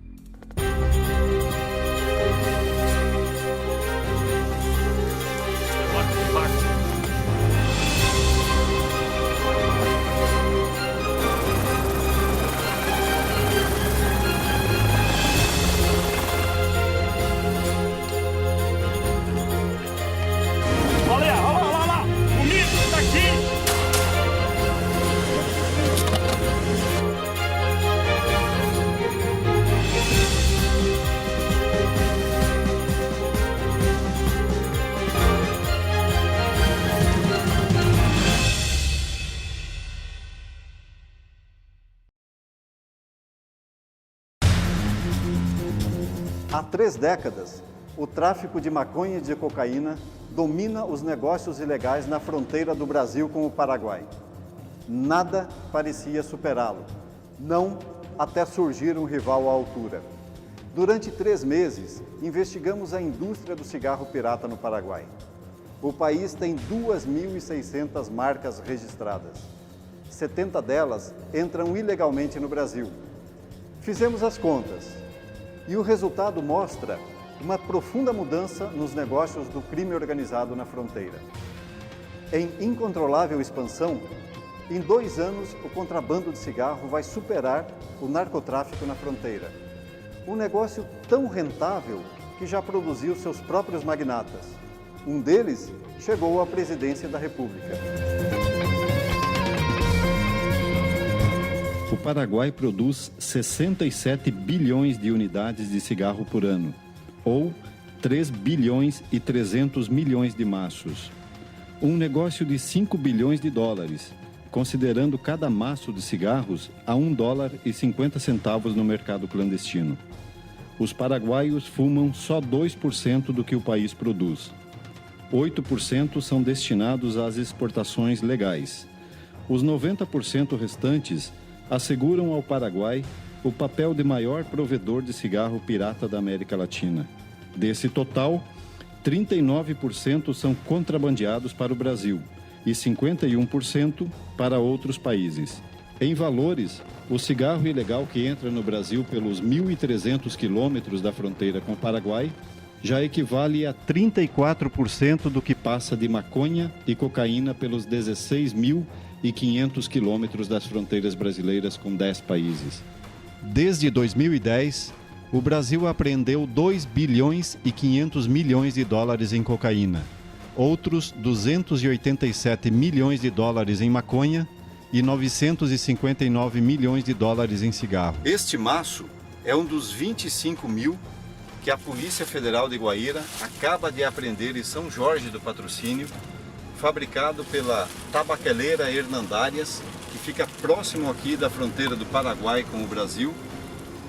Há 3 décadas, o tráfico de maconha e de cocaína domina os negócios ilegais na fronteira do Brasil com o Paraguai. Nada parecia superá-lo, não até surgir um rival à altura. Durante 3 meses, investigamos a indústria do cigarro pirata no Paraguai. O país tem 2.600 marcas registradas. 70 delas entram ilegalmente no Brasil. Fizemos as contas. E o resultado mostra uma profunda mudança nos negócios do crime organizado na fronteira. Em incontrolável expansão, em 2 anos o contrabando de cigarro vai superar o narcotráfico na fronteira. Um negócio tão rentável que já produziu seus próprios magnatas. Um deles chegou à presidência da República. O Paraguai produz 67 bilhões de unidades de cigarro por ano, ou 3 bilhões e 300 milhões de maços. Um negócio de 5 bilhões de dólares, considerando cada maço de cigarros a $1,50 no mercado clandestino. Os paraguaios fumam só 2% do que o país produz. 8% são destinados às exportações legais. Os 90% restantes asseguram ao Paraguai o papel de maior provedor de cigarro pirata da América Latina. Desse total, 39% são contrabandeados para o Brasil e 51% para outros países. Em valores, o cigarro ilegal que entra no Brasil pelos 1.300 quilômetros da fronteira com o Paraguai já equivale a 34% do que passa de maconha e cocaína pelos 16.500 quilômetros das fronteiras brasileiras com 10 países. Desde 2010, o Brasil apreendeu 2 bilhões e 500 milhões de dólares em cocaína, outros 287 milhões de dólares em maconha e 959 milhões de dólares em cigarro. Este maço é um dos 25 mil que a Polícia Federal de Guaíra acaba de apreender em São Jorge do Patrocínio, fabricado pela tabacaleira Hernandárias, que fica próximo aqui da fronteira do Paraguai com o Brasil,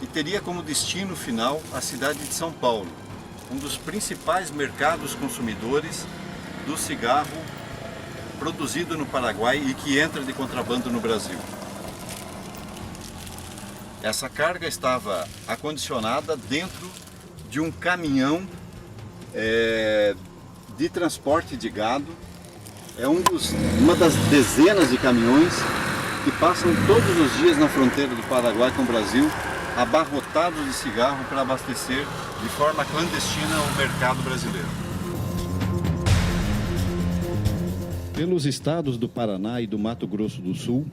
e teria como destino final a cidade de São Paulo, um dos principais mercados consumidores do cigarro produzido no Paraguai e que entra de contrabando no Brasil. Essa carga estava acondicionada dentro de um caminhão de transporte de gado. É uma das dezenas de caminhões que passam todos os dias na fronteira do Paraguai com o Brasil, abarrotados de cigarro para abastecer de forma clandestina o mercado brasileiro. Pelos estados do Paraná e do Mato Grosso do Sul,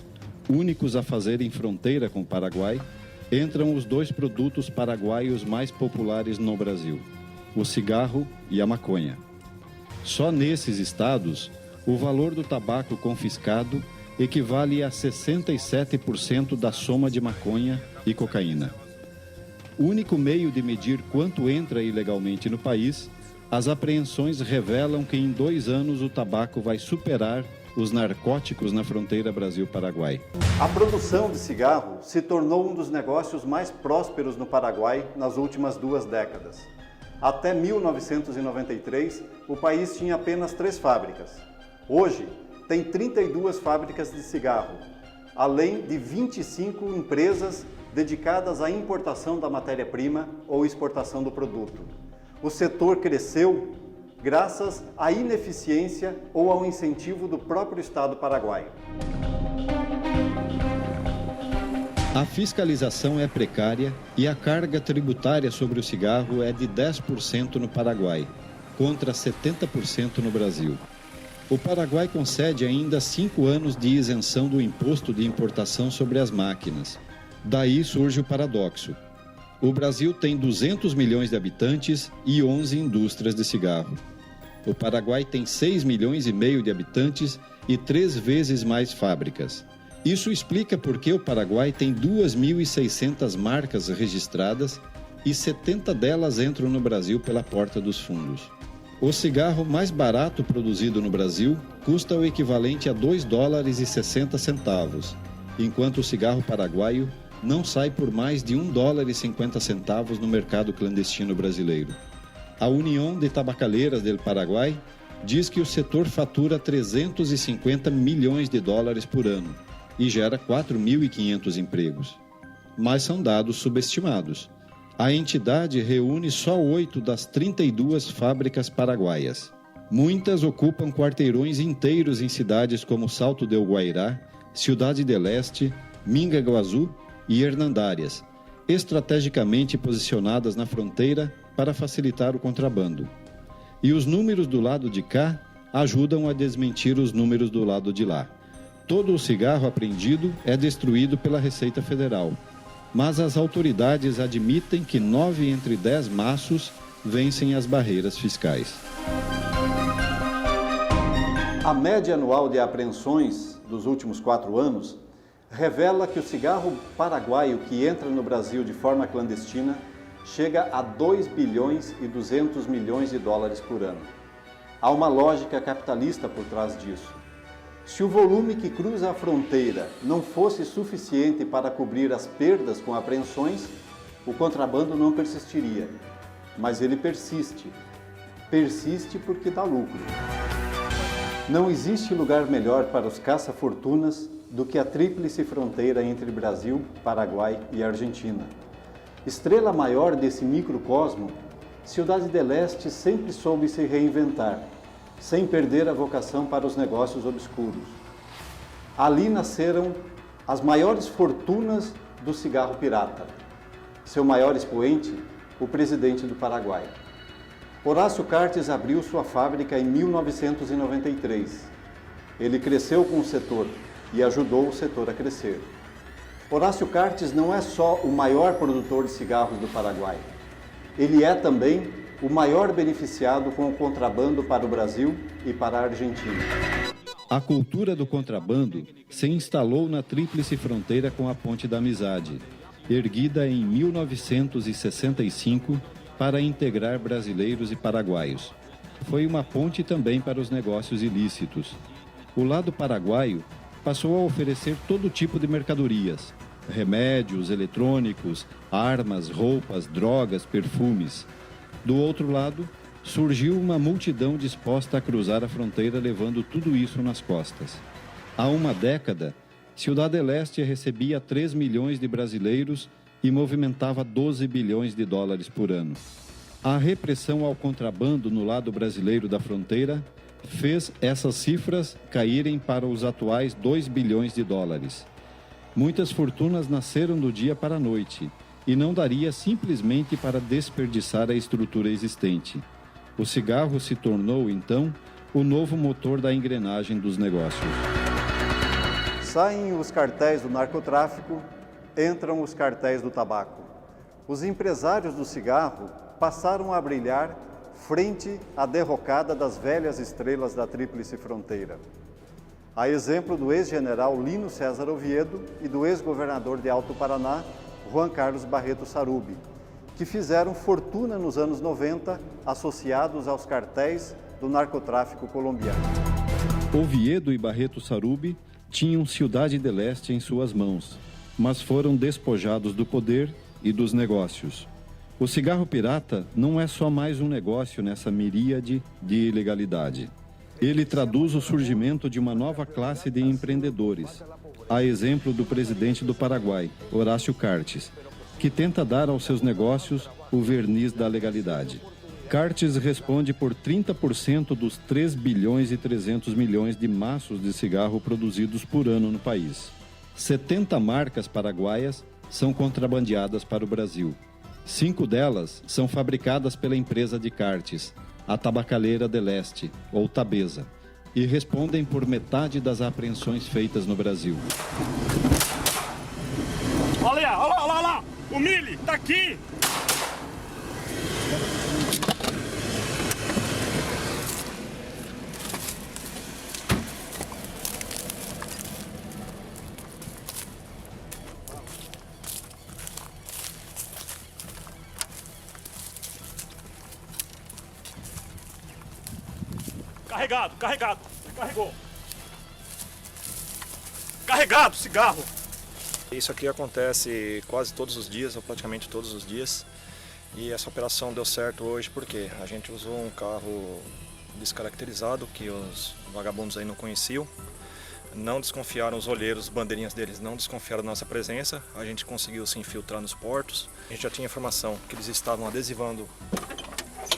únicos a fazerem fronteira com o Paraguai, entram os dois produtos paraguaios mais populares no Brasil, o cigarro e a maconha. Só nesses estados, o valor do tabaco confiscado equivale a 67% da soma de maconha e cocaína. O único meio de medir quanto entra ilegalmente no país, as apreensões revelam que em 2 anos o tabaco vai superar os narcóticos na fronteira Brasil-Paraguai. A produção de cigarro se tornou um dos negócios mais prósperos no Paraguai nas últimas 2 décadas. Até 1993, o país tinha apenas 3 fábricas. Hoje, tem 32 fábricas de cigarro, além de 25 empresas dedicadas à importação da matéria-prima ou exportação do produto. O setor cresceu graças à ineficiência ou ao incentivo do próprio Estado paraguaio. A fiscalização é precária e a carga tributária sobre o cigarro é de 10% no Paraguai, contra 70% no Brasil. O Paraguai concede ainda 5 anos de isenção do imposto de importação sobre as máquinas. Daí surge o paradoxo. O Brasil tem 200 milhões de habitantes e 11 indústrias de cigarro. O Paraguai tem 6 milhões e meio de habitantes e 3 vezes mais fábricas. Isso explica por que o Paraguai tem 2.600 marcas registradas e 70 delas entram no Brasil pela porta dos fundos. O cigarro mais barato produzido no Brasil custa o equivalente a $2,60, enquanto o cigarro paraguaio não sai por mais de $1,50 no mercado clandestino brasileiro. A União de Tabacaleiras del Paraguai diz que o setor fatura $350 milhões por ano e gera 4.500 empregos. Mas são dados subestimados. A entidade reúne só 8 das 32 fábricas paraguaias. Muitas ocupam quarteirões inteiros em cidades como Salto del Guairá, Cidade del Este, Minga Guazú e Hernandárias, estrategicamente posicionadas na fronteira para facilitar o contrabando. E os números do lado de cá ajudam a desmentir os números do lado de lá. Todo o cigarro apreendido é destruído pela Receita Federal, mas as autoridades admitem que 9 entre 10 maços vencem as barreiras fiscais. A média anual de apreensões dos últimos 4 anos revela que o cigarro paraguaio que entra no Brasil de forma clandestina chega a 2 bilhões e 200 milhões de dólares por ano. Há uma lógica capitalista por trás disso. Se o volume que cruza a fronteira não fosse suficiente para cobrir as perdas com apreensões, o contrabando não persistiria. Mas ele persiste. persiste porque dá lucro. Não existe lugar melhor para os caça-fortunas do que a tríplice fronteira entre Brasil, Paraguai e Argentina. Estrela maior desse microcosmo, Ciudad del Este sempre soube se reinventar, sem perder a vocação para os negócios obscuros. Ali nasceram as maiores fortunas do cigarro pirata. Seu maior expoente, o presidente do Paraguai. Horácio Cartes abriu sua fábrica em 1993. Ele cresceu com o setor e ajudou o setor a crescer. Horácio Cartes não é só o maior produtor de cigarros do Paraguai. Ele é também o maior beneficiado com o contrabando para o Brasil e para a Argentina. A cultura do contrabando se instalou na tríplice fronteira com a Ponte da Amizade, erguida em 1965 para integrar brasileiros e paraguaios. Foi uma ponte também para os negócios ilícitos. O lado paraguaio passou a oferecer todo tipo de mercadorias: remédios, eletrônicos, armas, roupas, drogas, perfumes. Do outro lado, surgiu uma multidão disposta a cruzar a fronteira levando tudo isso nas costas. Há uma década, Ciudad del Este recebia 3 milhões de brasileiros e movimentava 12 bilhões de dólares por ano. A repressão ao contrabando no lado brasileiro da fronteira fez essas cifras caírem para os atuais 2 bilhões de dólares. Muitas fortunas nasceram do dia para a noite e não daria simplesmente para desperdiçar a estrutura existente. O cigarro se tornou, então, o novo motor da engrenagem dos negócios. Saem os cartéis do narcotráfico, entram os cartéis do tabaco. Os empresários do cigarro passaram a brilhar frente à derrocada das velhas estrelas da tríplice fronteira. A exemplo do ex-general Lino César Oviedo e do ex-governador de Alto Paraná, Juan Carlos Barreto Sarubi, que fizeram fortuna nos anos 90 associados aos cartéis do narcotráfico colombiano. Oviedo e Barreto Sarubi tinham Ciudad del Este em suas mãos, mas foram despojados do poder e dos negócios. O cigarro pirata não é só mais um negócio nessa miríade de ilegalidade. Ele traduz o surgimento de uma nova classe de empreendedores, a exemplo do presidente do Paraguai, Horácio Cartes, que tenta dar aos seus negócios o verniz da legalidade. Cartes responde por 30% dos 3 bilhões e 300 milhões de maços de cigarro produzidos por ano no país. 70 marcas paraguaias são contrabandeadas para o Brasil. 5 delas são fabricadas pela empresa de Cartes, a Tabacaleira del Este, ou Tabesa, e respondem por metade das apreensões feitas no Brasil. Olha lá! O Mili tá aqui! Carregado. Carregou. Carregado, cigarro. Isso aqui acontece quase todos os dias, ou praticamente todos os dias. E essa operação deu certo hoje porque a gente usou um carro descaracterizado que os vagabundos aí não conheciam. Não desconfiaram, os olheiros, bandeirinhas deles não desconfiaram da nossa presença. A gente conseguiu se infiltrar nos portos. A gente já tinha informação que eles estavam adesivando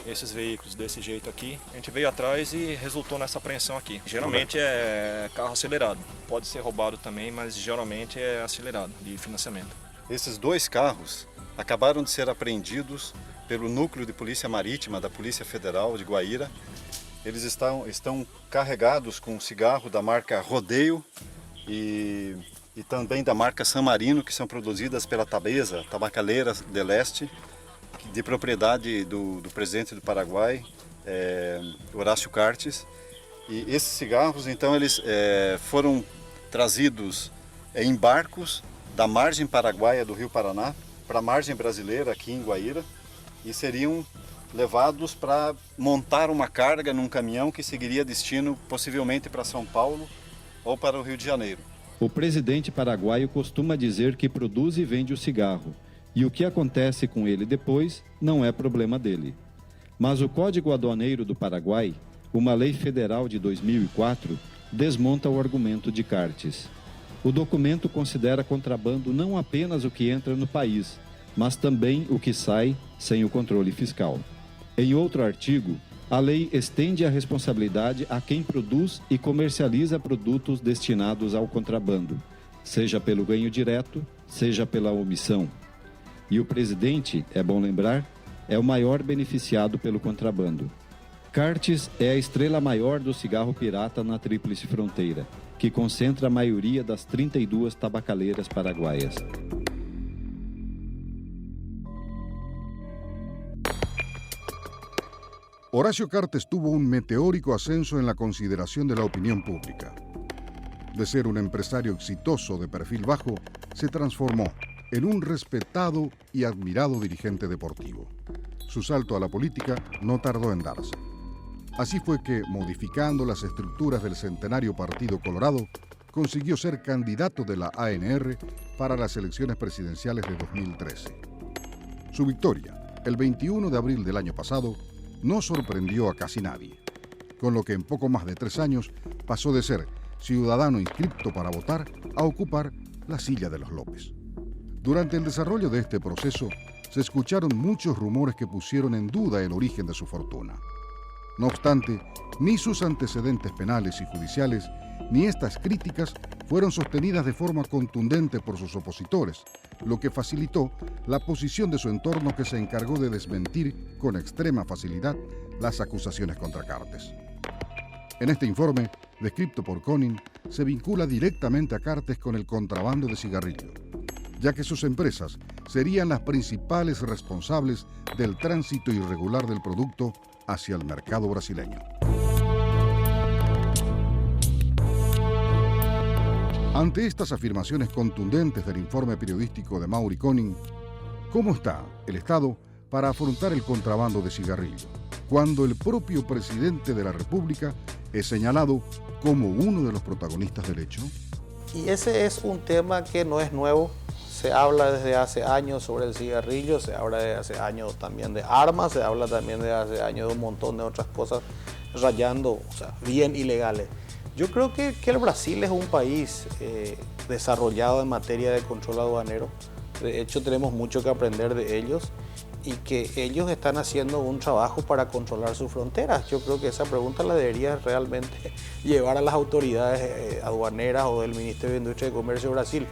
esses veículos desse jeito aqui. A gente veio atrás e resultou nessa apreensão aqui. Geralmente é carro acelerado. Pode ser roubado também, mas geralmente é acelerado, de financiamento. Esses 2 carros acabaram de ser apreendidos pelo Núcleo de Polícia Marítima da Polícia Federal de Guaíra. Eles estão carregados com cigarro da marca Rodeio e também da marca San Marino, que são produzidas pela Tabesa, Tabacaleira del Este, de propriedade do presidente do Paraguai, Horácio Cartes. E esses cigarros, então, eles foram trazidos em barcos da margem paraguaia do Rio Paraná para a margem brasileira, aqui em Guaíra, e seriam levados para montar uma carga num caminhão que seguiria destino possivelmente para São Paulo ou para o Rio de Janeiro. O presidente paraguaio costuma dizer que produz e vende o cigarro, e o que acontece com ele depois não é problema dele. Mas o Código Aduaneiro do Paraguai, uma lei federal de 2004, desmonta o argumento de Cartes. O documento considera contrabando não apenas o que entra no país, mas também o que sai sem o controle fiscal. Em outro artigo, a lei estende a responsabilidade a quem produz e comercializa produtos destinados ao contrabando, seja pelo ganho direto, seja pela omissão. E o presidente, é bom lembrar, é o maior beneficiado pelo contrabando. Cartes é a estrela maior do cigarro pirata na Tríplice Fronteira, que concentra a maioria das 32 tabacaleiras paraguaias. Horacio Cartes tuvo un meteórico ascenso en la consideración de la opinión pública. De ser un empresario exitoso de perfil bajo, se transformó en un respetado y admirado dirigente deportivo. Su salto a la política no tardó en darse. Así fue que, modificando las estructuras del centenario Partido Colorado, consiguió ser candidato de la ANR para las elecciones presidenciales de 2013. Su victoria, el 21 de abril del año pasado, no sorprendió a casi nadie, con lo que en poco más de 3 años pasó de ser ciudadano inscripto para votar a ocupar la silla de los López. Durante el desarrollo de este proceso, se escucharon muchos rumores que pusieron en duda el origen de su fortuna. No obstante, ni sus antecedentes penales y judiciales, ni estas críticas fueron sostenidas de forma contundente por sus opositores, lo que facilitó la posición de su entorno, que se encargó de desmentir con extrema facilidad las acusaciones contra Cartes. En este informe, descrito por Konin, se vincula directamente a Cartes con el contrabando de cigarrillo, ya que sus empresas serían las principales responsables del tránsito irregular del producto hacia el mercado brasileño. Ante estas afirmaciones contundentes del informe periodístico de Mauri Konin, ¿cómo está el Estado para afrontar el contrabando de cigarrillo, cuando el propio presidente de la República es señalado como uno de los protagonistas del hecho? Y ese es un tema que no es nuevo. Se habla desde hace años sobre el cigarrillo, se habla desde hace años también de armas, se habla también desde hace años de un montón de otras cosas rayando, bien ilegales. Yo creo que el Brasil es un país desarrollado en materia de control aduanero. De hecho, tenemos mucho que aprender de ellos y que ellos están haciendo un trabajo para controlar sus fronteras. Yo creo que esa pregunta la debería realmente llevar a las autoridades aduaneras o del Ministerio de Industria y Comercio de Brasil.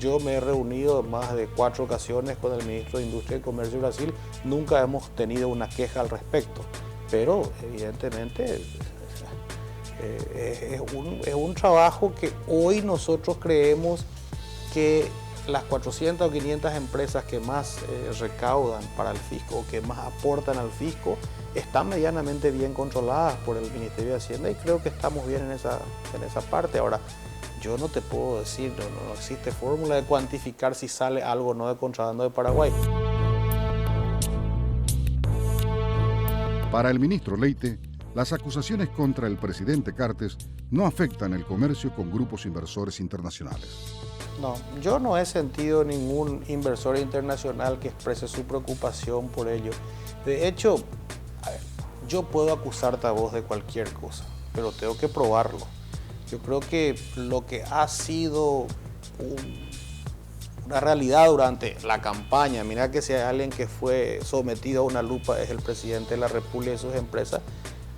Yo me he reunido en más de 4 ocasiones con el Ministro de Industria y Comercio de Brasil. Nunca hemos tenido una queja al respecto, pero evidentemente es un trabajo que hoy nosotros creemos que las 400 o 500 empresas que más recaudan para el fisco o que más aportan al fisco están medianamente bien controladas por el Ministerio de Hacienda, y creo que estamos bien en esa parte. Ahora, yo no te puedo decir, no existe fórmula de cuantificar si sale algo o no de contrabando de Paraguay. Para el ministro Leite, las acusaciones contra el presidente Cartes no afectan el comercio con grupos inversores internacionales. No, yo no he sentido ningún inversor internacional que exprese su preocupación por ello. De hecho, yo puedo acusarte a vos de cualquier cosa, pero tengo que probarlo. Yo creo que lo que ha sido una realidad durante la campaña, mira que si hay alguien que fue sometido a una lupa es el presidente de la República y sus empresas.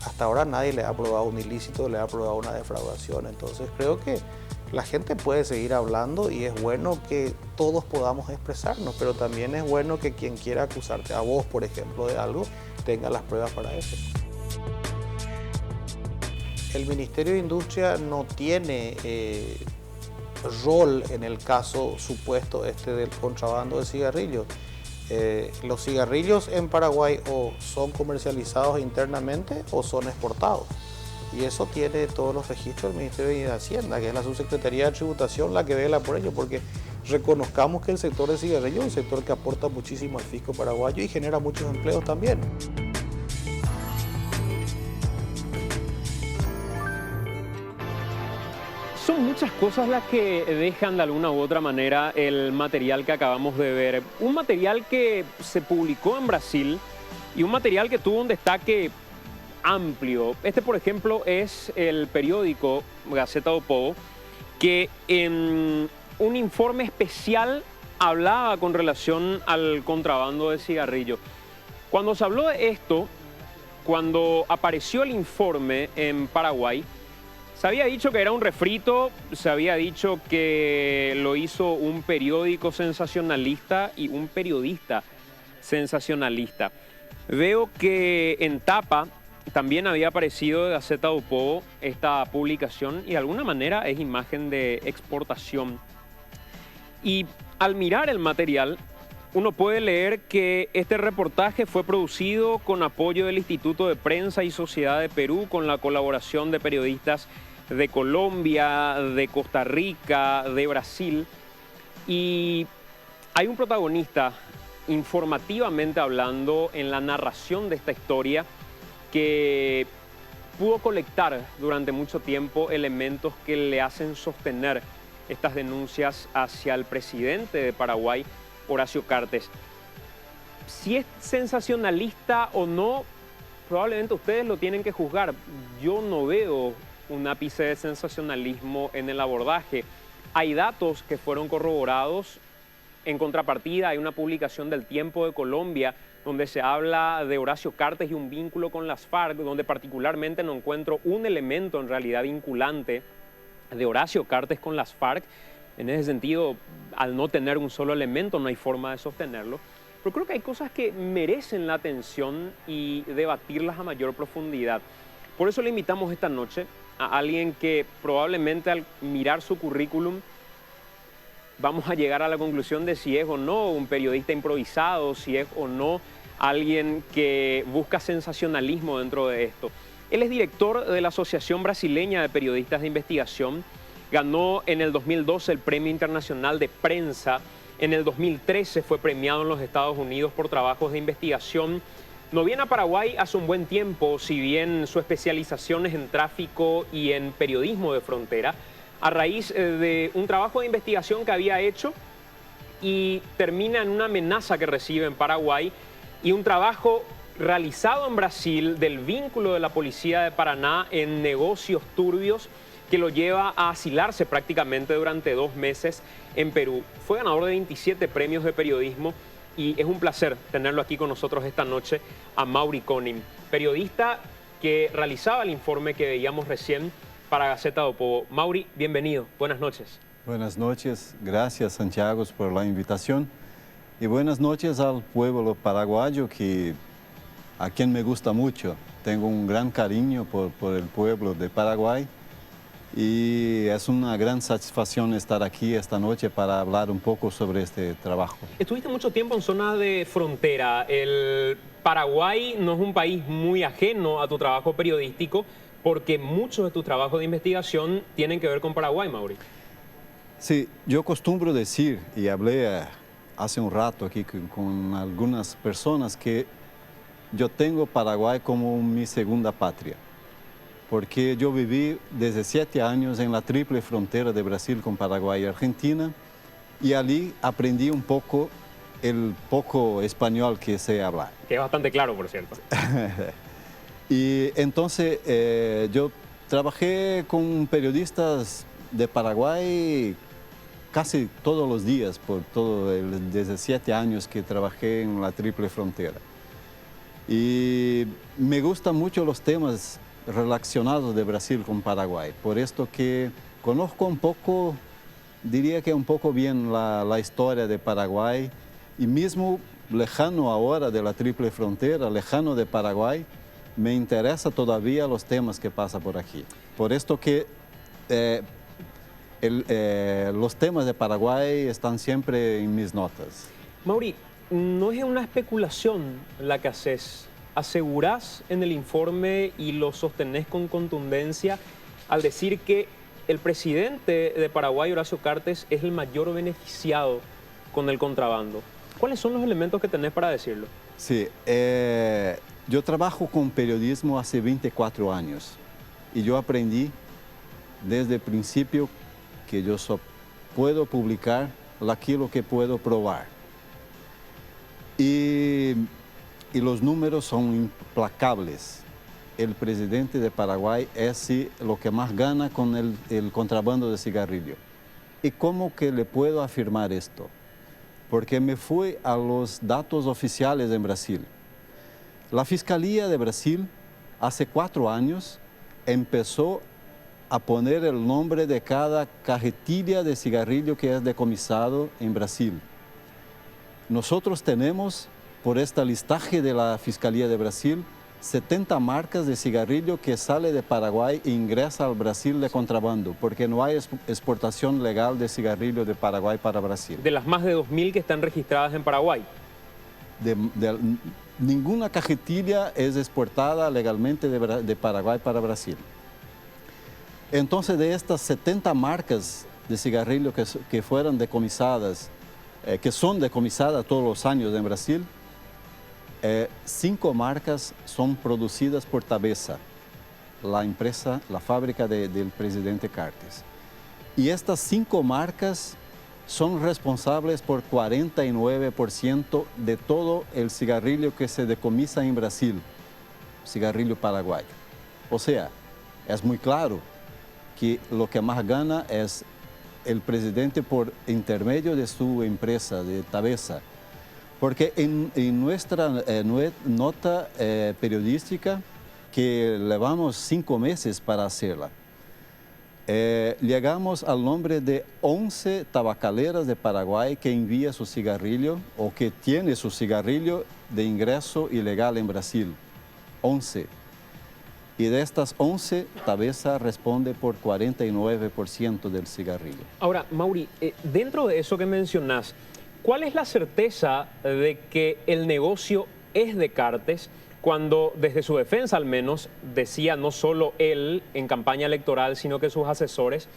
Hasta ahora nadie le ha aprobado un ilícito, le ha aprobado una defraudación. Entonces creo que la gente puede seguir hablando y es bueno que todos podamos expresarnos, pero también es bueno que quien quiera acusarte, a vos por ejemplo, de algo, tenga las pruebas para eso. El Ministerio de Industria no tiene rol en el caso supuesto del contrabando de cigarrillos. Los cigarrillos en Paraguay o son comercializados internamente o son exportados. Y eso tiene todos los registros del Ministerio de Hacienda, que es la Subsecretaría de Tributación la que vela por ello, porque reconozcamos que el sector de cigarrillos es un sector que aporta muchísimo al fisco paraguayo y genera muchos empleos también. Son muchas cosas las que dejan de alguna u otra manera el material que acabamos de ver. Un material que se publicó en Brasil y un material que tuvo un destaque amplio. Este, por ejemplo, es el periódico Gazeta do Povo, que en un informe especial hablaba con relación al contrabando de cigarrillos. Cuando se habló de esto, cuando apareció el informe en Paraguay, se había dicho que era un refrito, se había dicho que lo hizo un periódico sensacionalista y un periodista sensacionalista. Veo que en tapa también había aparecido de Gazeta do Povo esta publicación y de alguna manera es imagen de exportación. Y al mirar el material, uno puede leer que este reportaje fue producido con apoyo del Instituto de Prensa y Sociedad de Perú, con la colaboración de periodistas de Colombia, de Costa Rica, de Brasil. Y hay un protagonista, informativamente hablando, en la narración de esta historia, que pudo colectar durante mucho tiempo elementos que le hacen sostener estas denuncias hacia el presidente de Paraguay, Horacio Cartes. Si es sensacionalista o no, probablemente ustedes lo tienen que juzgar. Yo no veo un ápice de sensacionalismo en el abordaje. Hay datos que fueron corroborados. En contrapartida, hay una publicación del Tiempo de Colombia donde se habla de Horacio Cartes y un vínculo con las FARC, donde particularmente no encuentro un elemento en realidad vinculante de Horacio Cartes con las FARC. En ese sentido, al no tener un solo elemento, no hay forma de sostenerlo. Pero creo que hay cosas que merecen la atención y debatirlas a mayor profundidad. Por eso le invitamos esta noche a alguien que probablemente al mirar su currículum vamos a llegar a la conclusión de si es o no un periodista improvisado, si es o no alguien que busca sensacionalismo dentro de esto. Él es director de la Asociación Brasileña de Periodistas de Investigación, ganó en el 2012 el Premio Internacional de Prensa, en el 2013 fue premiado en los Estados Unidos por trabajos de investigación. No viene a Paraguay hace un buen tiempo, si bien su especialización es en tráfico y en periodismo de frontera, a raíz de un trabajo de investigación que había hecho y termina en una amenaza que recibe en Paraguay y un trabajo realizado en Brasil del vínculo de la policía de Paraná en negocios turbios que lo lleva a asilarse prácticamente durante 2 meses en Perú. Fue ganador de 27 premios de periodismo y es un placer tenerlo aquí con nosotros esta noche a Mauri Konin, periodista que realizaba el informe que veíamos recién para Gazeta do Povo. Mauri, bienvenido. Buenas noches. Buenas noches. Gracias, Santiago, por la invitación. Y buenas noches al pueblo paraguayo, a quien me gusta mucho. Tengo un gran cariño por el pueblo de Paraguay. Y es una gran satisfacción estar aquí esta noche para hablar un poco sobre este trabajo. Estuviste mucho tiempo en zona de frontera. El Paraguay no es un país muy ajeno a tu trabajo periodístico, porque muchos de tus trabajos de investigación tienen que ver con Paraguay, Mauri. Sí, yo acostumbro decir, y hablé hace un rato aquí con algunas personas, que yo tengo Paraguay como mi segunda patria. Porque yo viví desde 7 años en la triple frontera de Brasil con Paraguay y Argentina y allí aprendí un poco el poco español que sé hablar. Que es bastante claro, por cierto. Y entonces yo trabajé con periodistas de Paraguay casi todos los días, desde 7 años que trabajé en la triple frontera. Y me gustan mucho los temas relacionados de Brasil con Paraguay. Por esto que conozco un poco, diría que un poco bien la historia de Paraguay y mismo lejano ahora de la triple frontera, lejano de Paraguay, me interesa todavía los temas que pasan por aquí. Por esto que los temas de Paraguay están siempre en mis notas. Mauri, no es una especulación la que haces. ¿Asegurás en el informe y lo sostenés con contundencia al decir que el presidente de Paraguay, Horacio Cartes, es el mayor beneficiado con el contrabando? ¿Cuáles son los elementos que tenés para decirlo? Sí, yo trabajo con periodismo hace 24 años y yo aprendí desde el principio que yo solo puedo publicar aquello que puedo probar. Y los números son implacables. El presidente de Paraguay es lo que más gana con el contrabando de cigarrillo. ¿Y cómo que le puedo afirmar esto? Porque me fui a los datos oficiales en Brasil. La Fiscalía de Brasil, hace 4 años, empezó a poner el nombre de cada cajetilla de cigarrillo que es decomisado en Brasil. Nosotros tenemos, por esta listaje de la Fiscalía de Brasil, 70 marcas de cigarrillo que sale de Paraguay e ingresa al Brasil de contrabando, porque no hay exportación legal de cigarrillo de Paraguay para Brasil. De las más de 2.000 que están registradas en Paraguay. Ninguna cajetilla es exportada legalmente de Paraguay para Brasil. Entonces, de estas 70 marcas de cigarrillo que fueron decomisadas, que son decomisadas todos los años en Brasil, 5 marcas son producidas por Tabesa, la empresa, la fábrica del presidente Cartes. Y estas 5 marcas son responsables por 49% de todo el cigarrillo que se decomisa en Brasil, cigarrillo paraguayo. O sea, es muy claro que lo que más gana es el presidente por intermedio de su empresa, de Tabesa. Porque en nuestra nota periodística, que llevamos 5 meses para hacerla, llegamos al nombre de 11 tabacaleras de Paraguay que envía su cigarrillo o que tiene su cigarrillo de ingreso ilegal en Brasil. 11. Y de estas 11, Tabesa responde por 49% del cigarrillo. Ahora, Mauri, dentro de eso que mencionás, ¿cuál es la certeza de que el negocio es de Cartes cuando desde su defensa al menos decía no solo él en campaña electoral, sino que sus asesores,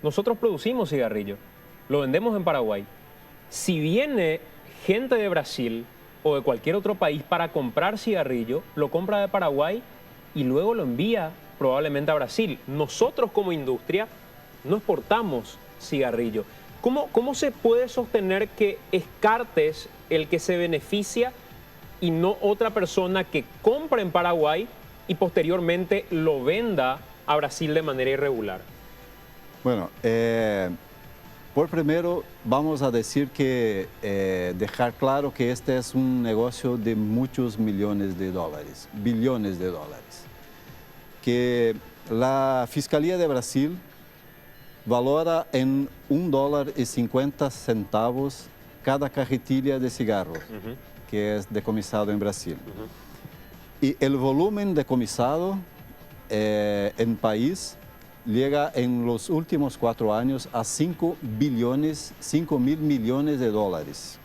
nosotros producimos cigarrillo, lo vendemos en Paraguay? Si viene gente de Brasil o de cualquier otro país para comprar cigarrillo, lo compra de Paraguay y luego lo envía probablemente a Brasil. Nosotros como industria no exportamos cigarrillo. ¿Cómo se puede sostener que es Cartes el que se beneficia y no otra persona que compra en Paraguay y posteriormente lo venda a Brasil de manera irregular? Bueno, por primero vamos a decir que dejar claro que este es un negocio de muchos millones de dólares, billones de dólares. Que la Fiscalía de Brasil valora en $1.50 cada cajetilla de cigarros que es decomisado en Brasil. Y el volumen decomisado en país llega en los últimos 4 años a 5 mil millones de dólares.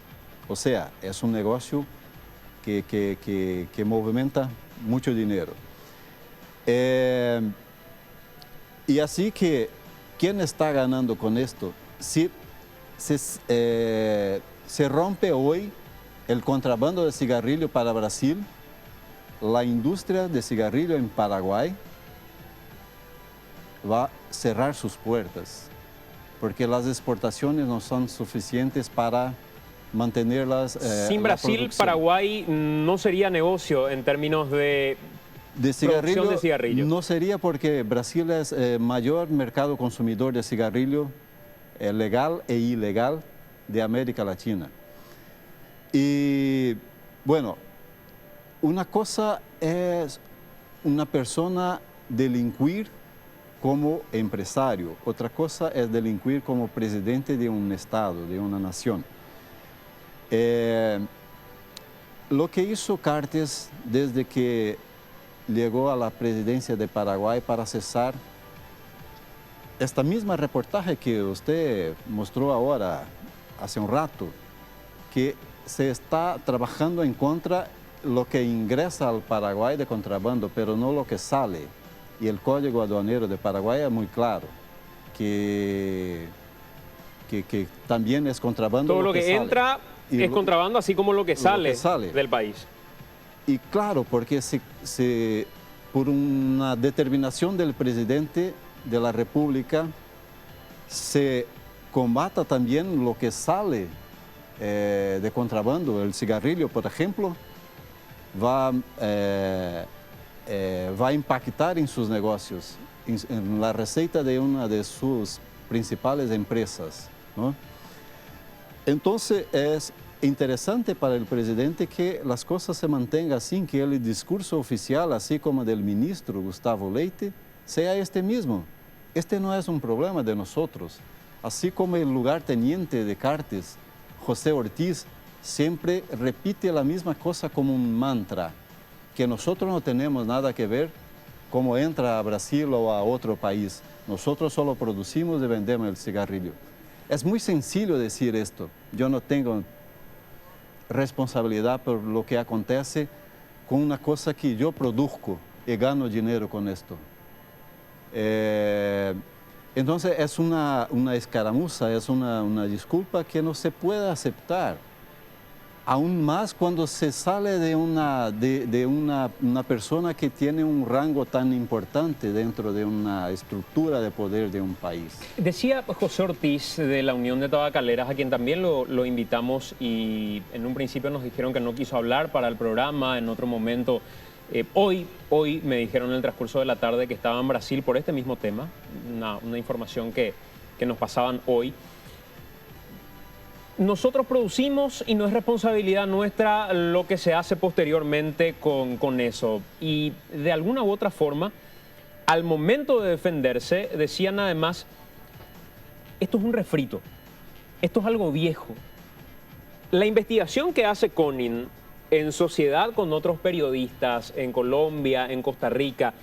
O sea, es un negocio que movimenta mucho dinero. Y así que, ¿quién está ganando con esto? Si se rompe hoy el contrabando de cigarrillo para Brasil, la industria de cigarrillo en Paraguay va a cerrar sus puertas, porque las exportaciones no son suficientes para mantenerlas. Sin Brasil, Paraguay no sería negocio en términos de producción de cigarrillo. No sería, porque Brasil es el mayor mercado consumidor de cigarrillo legal e ilegal de América Latina. Y bueno, una cosa es una persona delinquir como empresario, otra cosa es delinquir como presidente de un estado, de una nación. Lo que hizo Cartes desde que llegó a la presidencia de Paraguay para cesar esta misma reportaje que usted mostró ahora, hace un rato, que se está trabajando en contra lo que ingresa al Paraguay de contrabando, pero no lo que sale. Y el Código Aduanero de Paraguay es muy claro, que también es contrabando. Todo lo que entra es contrabando, así como lo que sale del país. Y claro, porque por una determinación del presidente de la República se combata también lo que sale de contrabando. El cigarrillo, por ejemplo, va a impactar en sus negocios, en la receta de una de sus principales empresas, ¿no? Entonces es interesante para el presidente que las cosas se mantengan así, que el discurso oficial, así como del ministro Gustavo Leite, sea este mismo. Este no es un problema de nosotros. Así como el lugarteniente de Cartes, José Ortiz, siempre repite la misma cosa como un mantra, que nosotros no tenemos nada que ver cómo entra a Brasil o a otro país. Nosotros solo producimos y vendemos el cigarrillo. Es muy sencillo decir esto. Yo no tengo responsabilidad por lo que acontece con una cosa que yo produzco y gano dinero con esto. Entonces es una escaramuza, es una disculpa que no se puede aceptar. Aún más cuando se sale de una persona que tiene un rango tan importante dentro de una estructura de poder de un país. Decía José Ortiz de la Unión de Tabacaleras, a quien también lo invitamos y en un principio nos dijeron que no quiso hablar para el programa, en otro momento. Hoy me dijeron en el transcurso de la tarde que estaba en Brasil por este mismo tema, una información que nos pasaban hoy. Nosotros producimos y no es responsabilidad nuestra lo que se hace posteriormente con eso. Y de alguna u otra forma, al momento de defenderse, decían además, esto es un refrito, esto es algo viejo. La investigación que hace Conin en sociedad con otros periodistas en Colombia, en Costa Rica,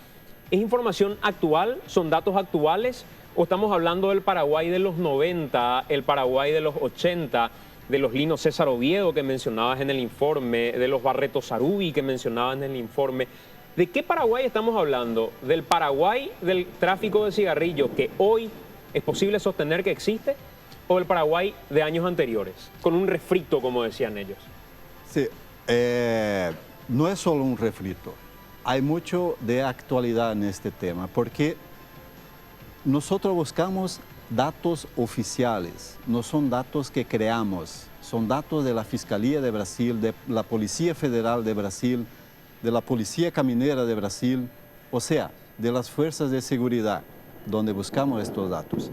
¿es información actual? ¿Son datos actuales? ¿O estamos hablando del Paraguay de los 90, el Paraguay de los 80, de los Lino César Oviedo que mencionabas en el informe, de los Barreto Sarubi que mencionabas en el informe? ¿De qué Paraguay estamos hablando? ¿Del Paraguay del tráfico de cigarrillos que hoy es posible sostener que existe? ¿O del Paraguay de años anteriores? Con un refrito, como decían ellos. Sí, no es solo un refrito. Hay mucho de actualidad en este tema, porque nosotros buscamos datos oficiales, no son datos que creamos, son datos de la Fiscalía de Brasil, de la Policía Federal de Brasil, de la Policía Caminera de Brasil, o sea, de las fuerzas de seguridad, donde buscamos estos datos.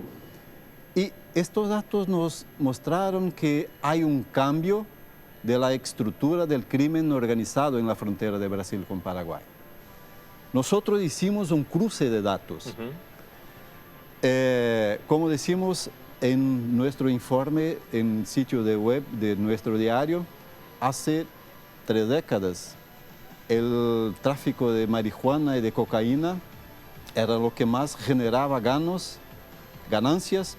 Y estos datos nos mostraron que hay un cambio de la estructura del crimen organizado en la frontera de Brasil con Paraguay. Nosotros hicimos un cruce de datos. Como decimos en nuestro informe, en sitio de web de nuestro diario, hace 3 décadas el tráfico de marihuana y de cocaína era lo que más generaba ganancias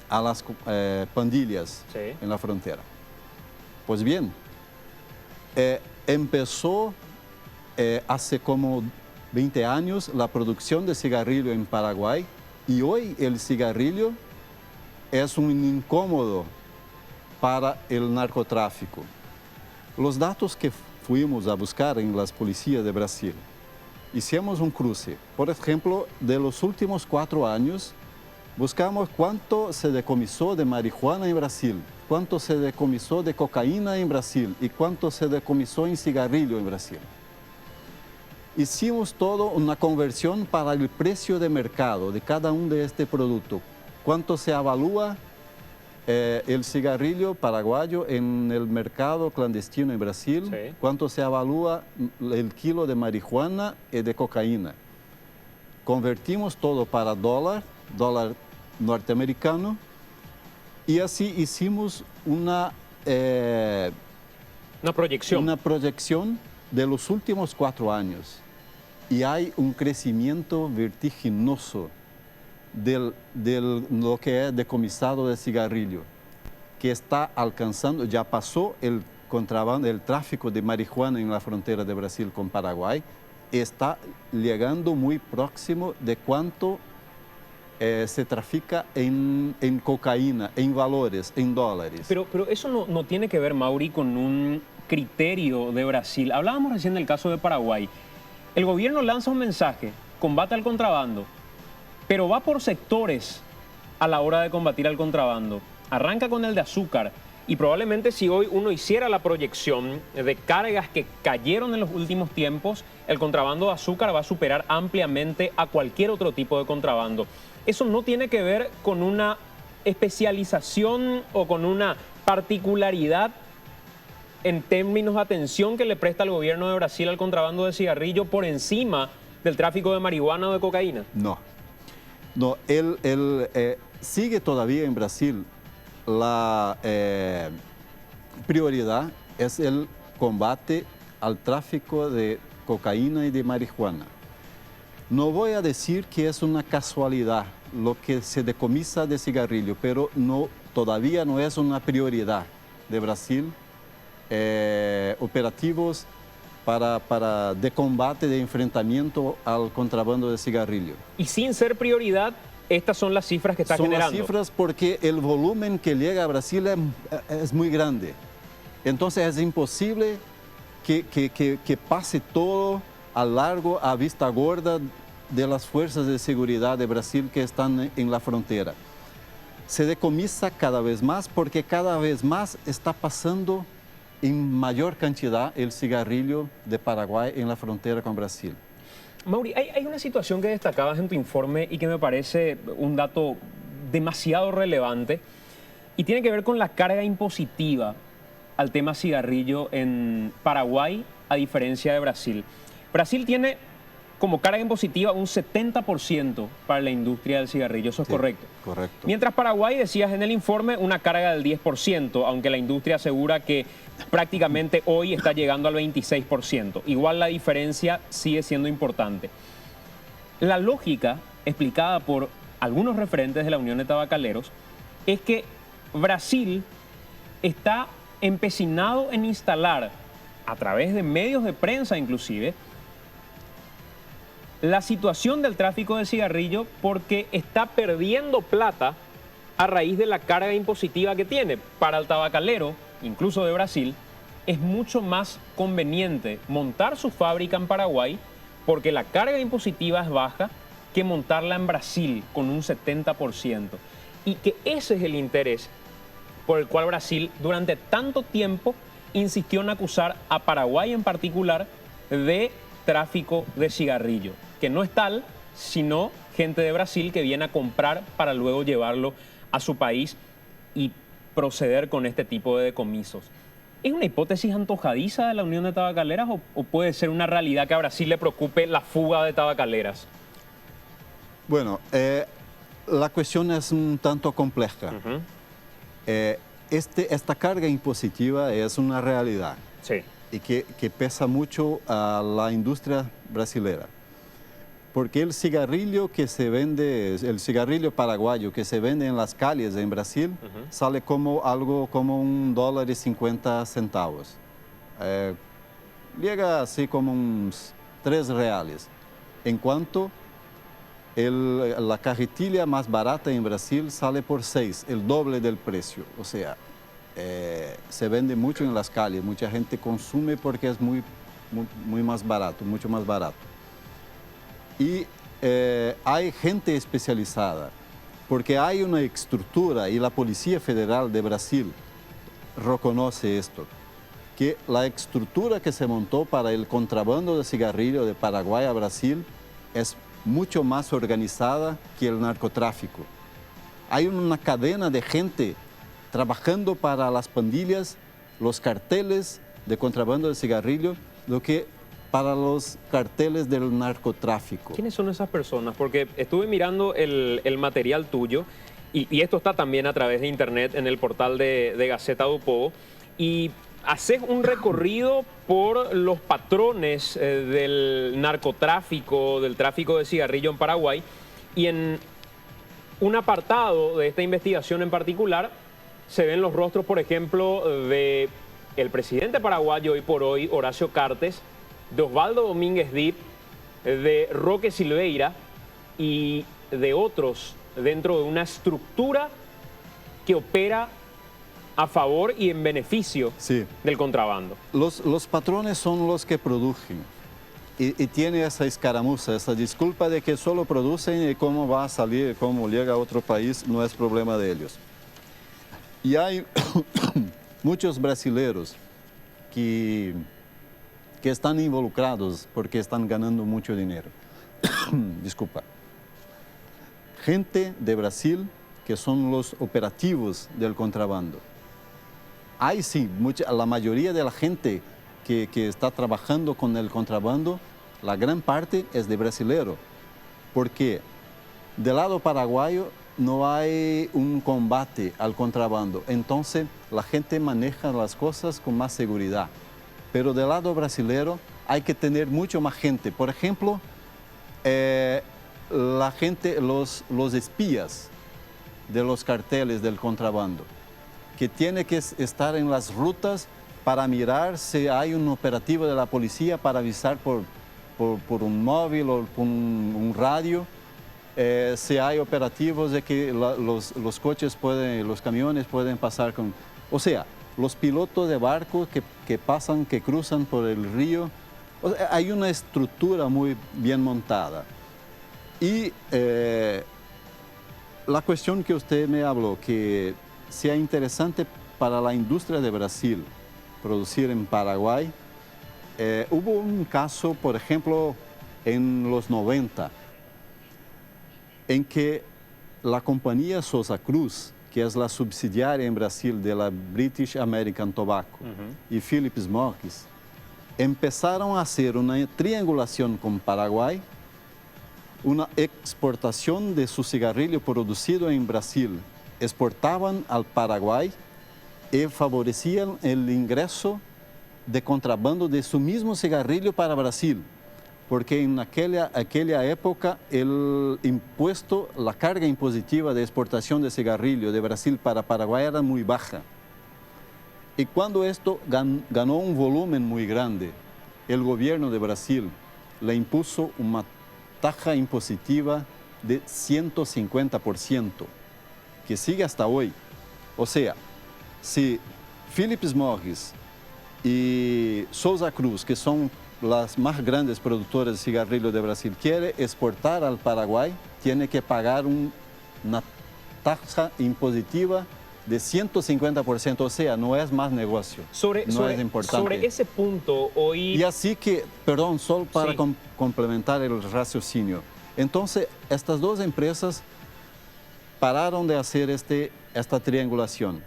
a las pandillas en la frontera. Pues bien, empezó hace como 20 años la producción de cigarrillo en Paraguay. Y hoy el cigarrillo es un incómodo para el narcotráfico. Los datos que fuimos a buscar en las policías de Brasil, hicimos un cruce. Por ejemplo, de los últimos 4 años, buscamos cuánto se decomisó de marihuana en Brasil, cuánto se decomisó de cocaína en Brasil y cuánto se decomisó en cigarrillo en Brasil. Hicimos todo una conversión para el precio de mercado de cada uno de este producto. ¿Cuánto se evalúa el cigarrillo paraguayo en el mercado clandestino en Brasil? Sí. ¿Cuánto se evalúa el kilo de marihuana y de cocaína? Convertimos todo para dólar norteamericano, y así hicimos una proyección de los últimos 4 años. Y hay un crecimiento vertiginoso de lo que es decomisado de cigarrillo, que está alcanzando, ya pasó el contrabando, el tráfico de marihuana en la frontera de Brasil con Paraguay, está llegando muy próximo de cuánto se trafica en cocaína, en valores, en dólares. Pero eso no tiene que ver, Mauri, con un criterio de Brasil. Hablábamos recién del caso de Paraguay. El gobierno lanza un mensaje, combate al contrabando, pero va por sectores a la hora de combatir al contrabando. Arranca con el de azúcar y probablemente si hoy uno hiciera la proyección de cargas que cayeron en los últimos tiempos, el contrabando de azúcar va a superar ampliamente a cualquier otro tipo de contrabando. Eso no tiene que ver con una especialización o con una particularidad en términos de atención que le presta el gobierno de Brasil al contrabando de cigarrillo por encima del tráfico de marihuana o de cocaína. No, él sigue todavía en Brasil. La prioridad es el combate al tráfico de cocaína y de marihuana. No voy a decir que es una casualidad lo que se decomisa de cigarrillo, pero todavía no es una prioridad de Brasil. Operativos de combate, de enfrentamiento al contrabando de cigarrillo. Y sin ser prioridad, estas son las cifras que está generando. Son las cifras porque el volumen que llega a Brasil es muy grande. Entonces es imposible que pase todo a largo, a vista gorda de las fuerzas de seguridad de Brasil que están en la frontera. Se decomisa cada vez más porque cada vez más está pasando en mayor cantidad el cigarrillo de Paraguay en la frontera con Brasil. Mauri, hay una situación que destacabas en tu informe y que me parece un dato demasiado relevante y tiene que ver con la carga impositiva al tema cigarrillo en Paraguay a diferencia de Brasil. Brasil tiene como carga impositiva un 70% para la industria del cigarrillo, ¿eso es correcto? Correcto. Mientras Paraguay, decías en el informe, una carga del 10%, aunque la industria asegura que prácticamente hoy está llegando al 26%. Igual la diferencia sigue siendo importante. La lógica explicada por algunos referentes de la Unión de Tabacaleros es que Brasil está empecinado en instalar, a través de medios de prensa inclusive, la situación del tráfico de cigarrillo porque está perdiendo plata a raíz de la carga impositiva que tiene. Para el tabacalero, incluso de Brasil, es mucho más conveniente montar su fábrica en Paraguay porque la carga impositiva es baja que montarla en Brasil con un 70%. Y que ese es el interés por el cual Brasil durante tanto tiempo insistió en acusar a Paraguay en particular de tráfico de cigarrillo, que no es tal, sino gente de Brasil que viene a comprar para luego llevarlo a su país y proceder con este tipo de decomisos. ¿Es una hipótesis antojadiza de la Unión de Tabacaleras o puede ser una realidad que a Brasil le preocupe la fuga de tabacaleras? Bueno, la cuestión es un tanto compleja. Esta carga impositiva es una realidad. Sí. Y que pesa mucho a la industria brasilera. Porque el cigarrillo que se vende, el cigarrillo paraguayo que se vende en las calles en Brasil, sale como algo como $1,50. Llega así como uns R$3. En cuanto la cajetilla más barata en Brasil sale por 6, el doble del precio. O sea, se vende mucho en las calles, mucha gente consume porque es muy más barato, mucho más barato. Y hay gente especializada, porque hay una estructura y la Policía Federal de Brasil reconoce esto, que la estructura que se montó para el contrabando de cigarrillo de Paraguay a Brasil es mucho más organizada que el narcotráfico. Hay una cadena de gente trabajando para las pandillas, los carteles de contrabando de cigarrillo, lo que para los carteles del narcotráfico. ¿Quiénes son esas personas? Porque estuve mirando el material tuyo y esto está también a través de internet en el portal de Gaceta do Povo y haces un recorrido por los patrones del narcotráfico, del tráfico de cigarrillo en Paraguay y en un apartado de esta investigación en particular se ven los rostros, por ejemplo, de el presidente paraguayo hoy por hoy, Horacio Cartes, de Osvaldo Domínguez Dip, de Roque Silveira y de otros dentro de una estructura que opera a favor y en beneficio del contrabando. Los patrones son los que producen. y tiene esa escaramuza, esa disculpa de que solo producen y cómo va a salir, cómo llega a otro país, no es problema de ellos. Y hay muchos brasileños que están involucrados porque están ganando mucho dinero. Disculpa. Gente de Brasil que son los operativos del contrabando. Hay sí, la mayoría de la gente que está trabajando con el contrabando, la gran parte es de brasilero, porque del lado paraguayo no hay un combate al contrabando, entonces la gente maneja las cosas con más seguridad. Pero del lado brasilero hay que tener mucho más gente. Por ejemplo, la gente, los espías de los carteles del contrabando, que tiene que estar en las rutas para mirar si hay un operativo de la policía, para avisar por un móvil o por un radio, si hay operativos de que los coches pueden, los camiones pueden pasar con... O sea, los pilotos de barco que pasan, que cruzan por el río, o sea, hay una estructura muy bien montada. Y la cuestión que usted me habló, que sea interesante para la industria de Brasil producir en Paraguay, hubo un caso, por ejemplo, en los 90, en que la compañía Souza Cruz, que es la subsidiaria en Brasil de la British American Tobacco, y Philip Morris, empezaron a hacer una triangulación con Paraguay, una exportación de su cigarrillo producido en Brasil, exportaban al Paraguay y favorecían el ingreso de contrabando de su mismo cigarrillo para Brasil, porque en aquella época el impuesto, la carga impositiva de exportación de cigarrillo de Brasil para Paraguay era muy baja. Y cuando esto ganó un volumen muy grande, el gobierno de Brasil le impuso una tasa impositiva de 150%, que sigue hasta hoy. O sea, si Philip Morris y Souza Cruz, que son las más grandes productoras de cigarrillos de Brasil, quiere exportar al Paraguay, tiene que pagar una tasa impositiva de 150%, o sea, no es más negocio, no es importante. Sobre ese punto, hoy... Y así que, perdón, solo para complementar el raciocinio. Entonces, estas dos empresas pararon de hacer esta triangulación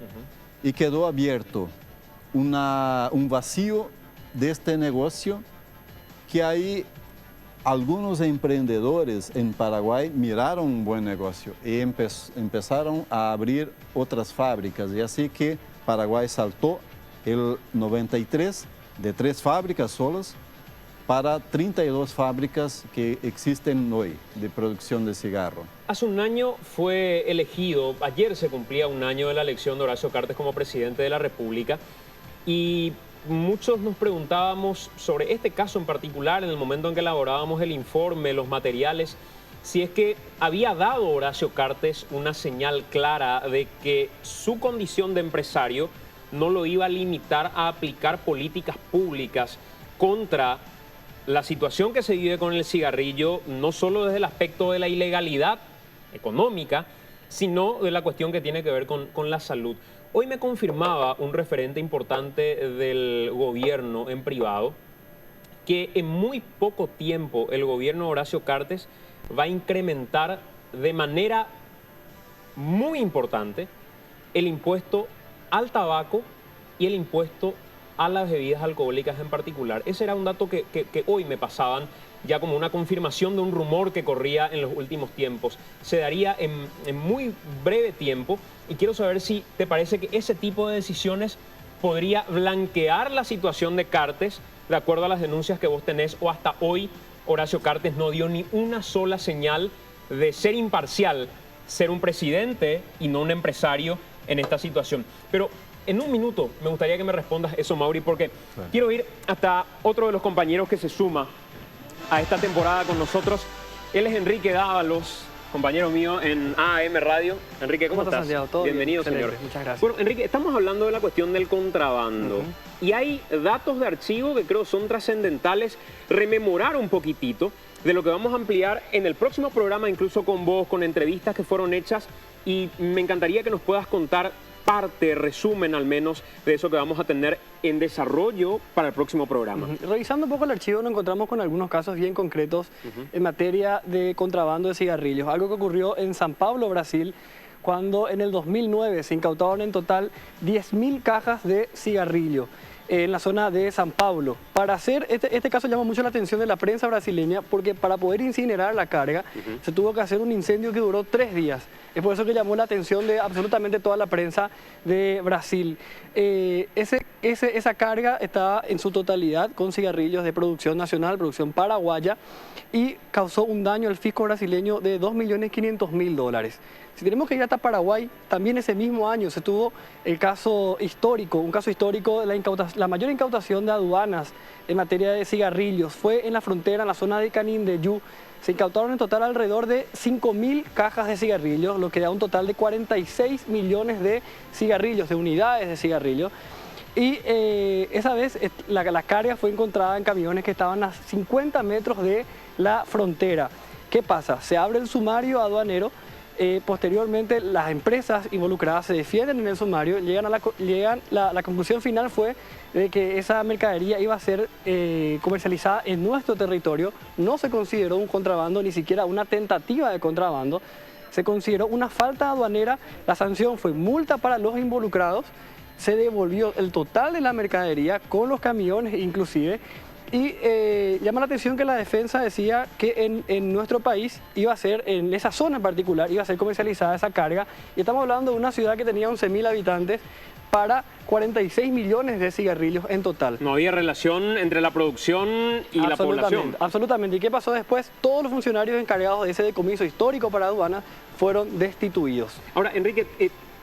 y quedó abierto un vacío de este negocio que ahí algunos emprendedores en Paraguay miraron un buen negocio y empezaron a abrir otras fábricas. Y así que Paraguay saltó el 93 de 3 fábricas solas para 32 fábricas que existen hoy de producción de cigarro. Hace un año fue elegido, ayer se cumplía un año de la elección de Horacio Cartes como presidente de la República, y muchos nos preguntábamos sobre este caso en particular en el momento en que elaborábamos el informe, los materiales, si es que había dado Horacio Cartes una señal clara de que su condición de empresario no lo iba a limitar a aplicar políticas públicas contra la situación que se vive con el cigarrillo, no solo desde el aspecto de la ilegalidad económica, sino de la cuestión que tiene que ver con la salud. Hoy me confirmaba un referente importante del gobierno en privado que en muy poco tiempo el gobierno de Horacio Cartes va a incrementar de manera muy importante el impuesto al tabaco y el impuesto a las bebidas alcohólicas en particular. Ese era un dato que hoy me pasaban ya como una confirmación de un rumor que corría en los últimos tiempos. Se daría en muy breve tiempo, y quiero saber si te parece que ese tipo de decisiones podría blanquear la situación de Cartes, de acuerdo a las denuncias que vos tenés, o hasta hoy Horacio Cartes no dio ni una sola señal de ser imparcial, ser un presidente y no un empresario en esta situación. Pero en un minuto me gustaría que me respondas eso, Mauri, porque quiero ir hasta otro de los compañeros que se suma a esta temporada con nosotros. Él es Enrique Dávalos, compañero mío en AM Radio. Enrique, ¿cómo estás? Santiago? ¿Todo Bienvenido, bien? señor. Muchas gracias. Bueno, Enrique, estamos hablando de la cuestión del contrabando. Y hay datos de archivo que creo son trascendentales. Rememorar un poquitito de lo que vamos a ampliar en el próximo programa, incluso con vos, con entrevistas que fueron hechas. Y me encantaría que nos puedas contar parte, resumen al menos, de eso que vamos a tener en desarrollo para el próximo programa. Revisando un poco el archivo nos encontramos con algunos casos bien concretos en materia de contrabando de cigarrillos. Algo que ocurrió en San Pablo, Brasil, cuando en el 2009 se incautaron en total 10.000 cajas de cigarrillo en la zona de San Pablo. Para hacer, este caso llama mucho la atención de la prensa brasileña porque para poder incinerar la carga se tuvo que hacer un incendio que duró 3 días. Es por eso que llamó la atención de absolutamente toda la prensa de Brasil. Esa carga está en su totalidad con cigarrillos de producción nacional, producción paraguaya, y causó un daño al fisco brasileño de $2.500.000. Si tenemos que ir hasta Paraguay, también ese mismo año se tuvo un caso histórico de la mayor incautación de aduanas en materia de cigarrillos. Fue en la frontera, en la zona de Canindeyú. Se incautaron en total alrededor de 5.000 cajas de cigarrillos, lo que da un total de 46 millones de cigarrillos, de unidades de cigarrillos. Y esa vez la carga fue encontrada en camiones que estaban a 50 metros de la frontera. ¿Qué pasa? Se abre el sumario aduanero. Posteriormente las empresas involucradas se defienden en el sumario, la conclusión final fue de que esa mercadería iba a ser comercializada en nuestro territorio. No se consideró un contrabando, ni siquiera una tentativa de contrabando, se consideró una falta aduanera. La sanción fue multa para los involucrados, se devolvió el total de la mercadería con los camiones inclusive. Y llama la atención que la defensa decía que en nuestro país iba a ser, en esa zona en particular, iba a ser comercializada esa carga. Y estamos hablando de una ciudad que tenía 11.000 habitantes para 46 millones de cigarrillos en total. No había relación entre la producción y la población. Absolutamente. ¿Y qué pasó después? Todos los funcionarios encargados de ese decomiso histórico para aduanas fueron destituidos. Ahora, Enrique,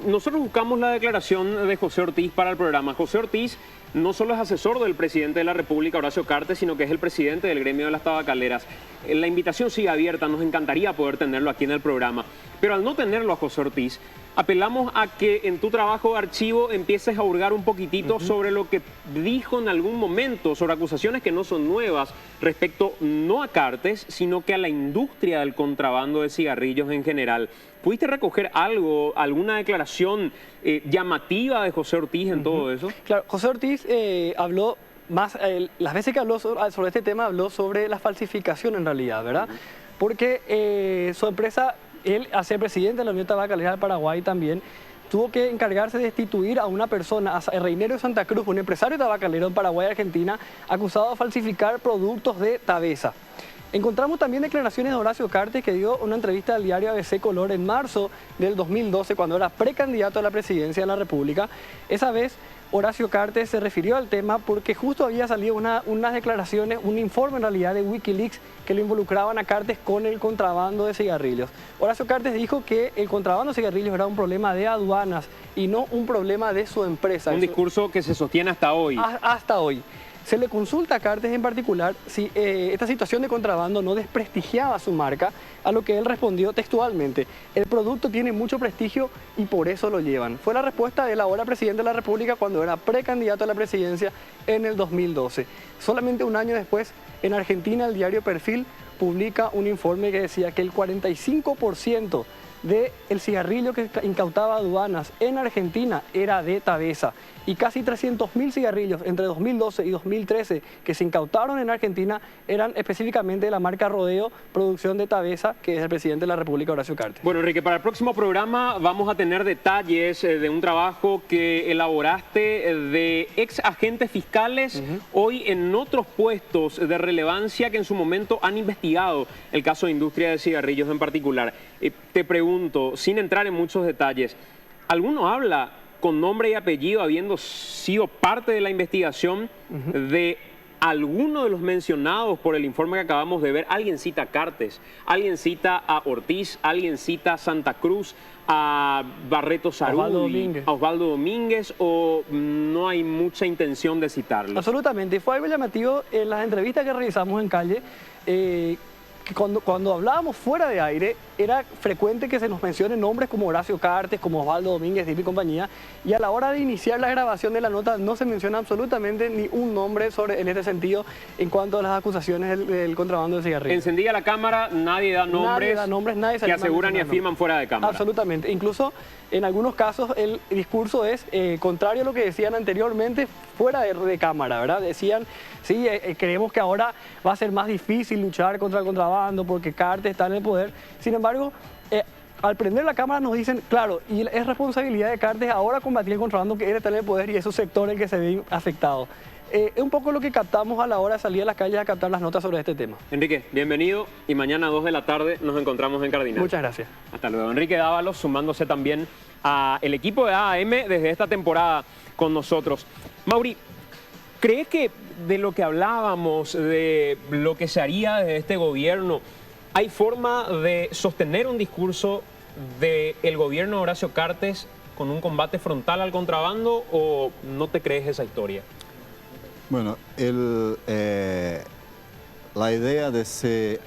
nosotros buscamos la declaración de José Ortiz para el programa. José Ortiz no solo es asesor del presidente de la República, Horacio Cartes, sino que es el presidente del gremio de las tabacaleras. La invitación sigue abierta, nos encantaría poder tenerlo aquí en el programa. Pero al no tenerlo a José Ortiz, apelamos a que en tu trabajo de archivo empieces a hurgar un poquitito sobre lo que dijo en algún momento, sobre acusaciones que no son nuevas respecto no a Cartes, sino que a la industria del contrabando de cigarrillos en general. ¿Pudiste recoger algo, alguna declaración llamativa de José Ortiz en todo eso? Claro, José Ortiz habló más, las veces que habló sobre este tema, habló sobre la falsificación en realidad, ¿verdad? Porque su empresa, él, al ser presidente de la Unión Tabacalera del Paraguay también, tuvo que encargarse de destituir a una persona, a Reinero de Santa Cruz, un empresario tabacalero en Paraguay y Argentina, acusado de falsificar productos de Tabesa. Encontramos también declaraciones de Horacio Cartes, que dio una entrevista al diario ABC Color en marzo del 2012, cuando era precandidato a la presidencia de la República. Esa vez Horacio Cartes se refirió al tema porque justo había salido unas declaraciones, un informe en realidad de Wikileaks que lo involucraban a Cartes con el contrabando de cigarrillos. Horacio Cartes dijo que el contrabando de cigarrillos era un problema de aduanas y no un problema de su empresa. Un discurso que se sostiene hasta hoy. Hasta hoy. Se le consulta a Cartes en particular si esta situación de contrabando no desprestigiaba su marca, a lo que él respondió textualmente: el producto tiene mucho prestigio y por eso lo llevan. Fue la respuesta del ahora presidente de la República cuando era precandidato a la presidencia en el 2012. Solamente un año después, en Argentina, el diario Perfil publica un informe que decía que el 45% del cigarrillo que incautaba aduanas en Argentina era de Tabesa, y casi 300.000 cigarrillos entre 2012 y 2013 que se incautaron en Argentina eran específicamente de la marca Rodeo, producción de Tabesa, que es el presidente de la República, Horacio Cartes. Bueno, Enrique, para el próximo programa vamos a tener detalles de un trabajo que elaboraste de ex agentes fiscales hoy en otros puestos de relevancia que en su momento han investigado el caso de industria de cigarrillos en particular. Te pregunto, sin entrar en muchos detalles, ¿alguno habla con nombre y apellido, habiendo sido parte de la investigación de alguno de los mencionados por el informe que acabamos de ver? ¿Alguien cita a Cartes? ¿Alguien cita a Ortiz? ¿Alguien cita a Santa Cruz? ¿A Barreto Sarudi? ¿A Osvaldo Domínguez? ¿O no hay mucha intención de citarlos? Absolutamente. Fue algo llamativo en las entrevistas que realizamos en calle. que cuando hablábamos fuera de aire, era frecuente que se nos mencionen nombres como Horacio Cartes, como Osvaldo Domínguez, Dip y compañía, y a la hora de iniciar la grabación de la nota no se menciona absolutamente ni un nombre en este sentido en cuanto a las acusaciones del contrabando de cigarrillos. Encendida la cámara, nadie da nombres, nadie que aseguran y afirman fuera de cámara. Absolutamente. Incluso en algunos casos el discurso es contrario a lo que decían anteriormente fuera de cámara, ¿verdad? Decían, sí, creemos que ahora va a ser más difícil luchar contra el contrabando porque Cartes está en el poder. Sin embargo, al prender la cámara nos dicen, claro, y es responsabilidad de Cartes ahora combatir el contrabando, que él está en el poder y es su sector el que se ve afectado. Es un poco lo que captamos a la hora de salir a las calles a captar las notas sobre este tema. Enrique, bienvenido y mañana a 2 de la tarde nos encontramos en Cardinal. Muchas gracias. Hasta luego. Enrique Dávalos sumándose también al equipo de AM desde esta temporada con nosotros. Mauri, ¿crees que de lo que hablábamos, de lo que se haría desde este gobierno, hay forma de sostener un discurso del gobierno de Horacio Cartes con un combate frontal al contrabando o no te crees esa historia? Bueno, la idea de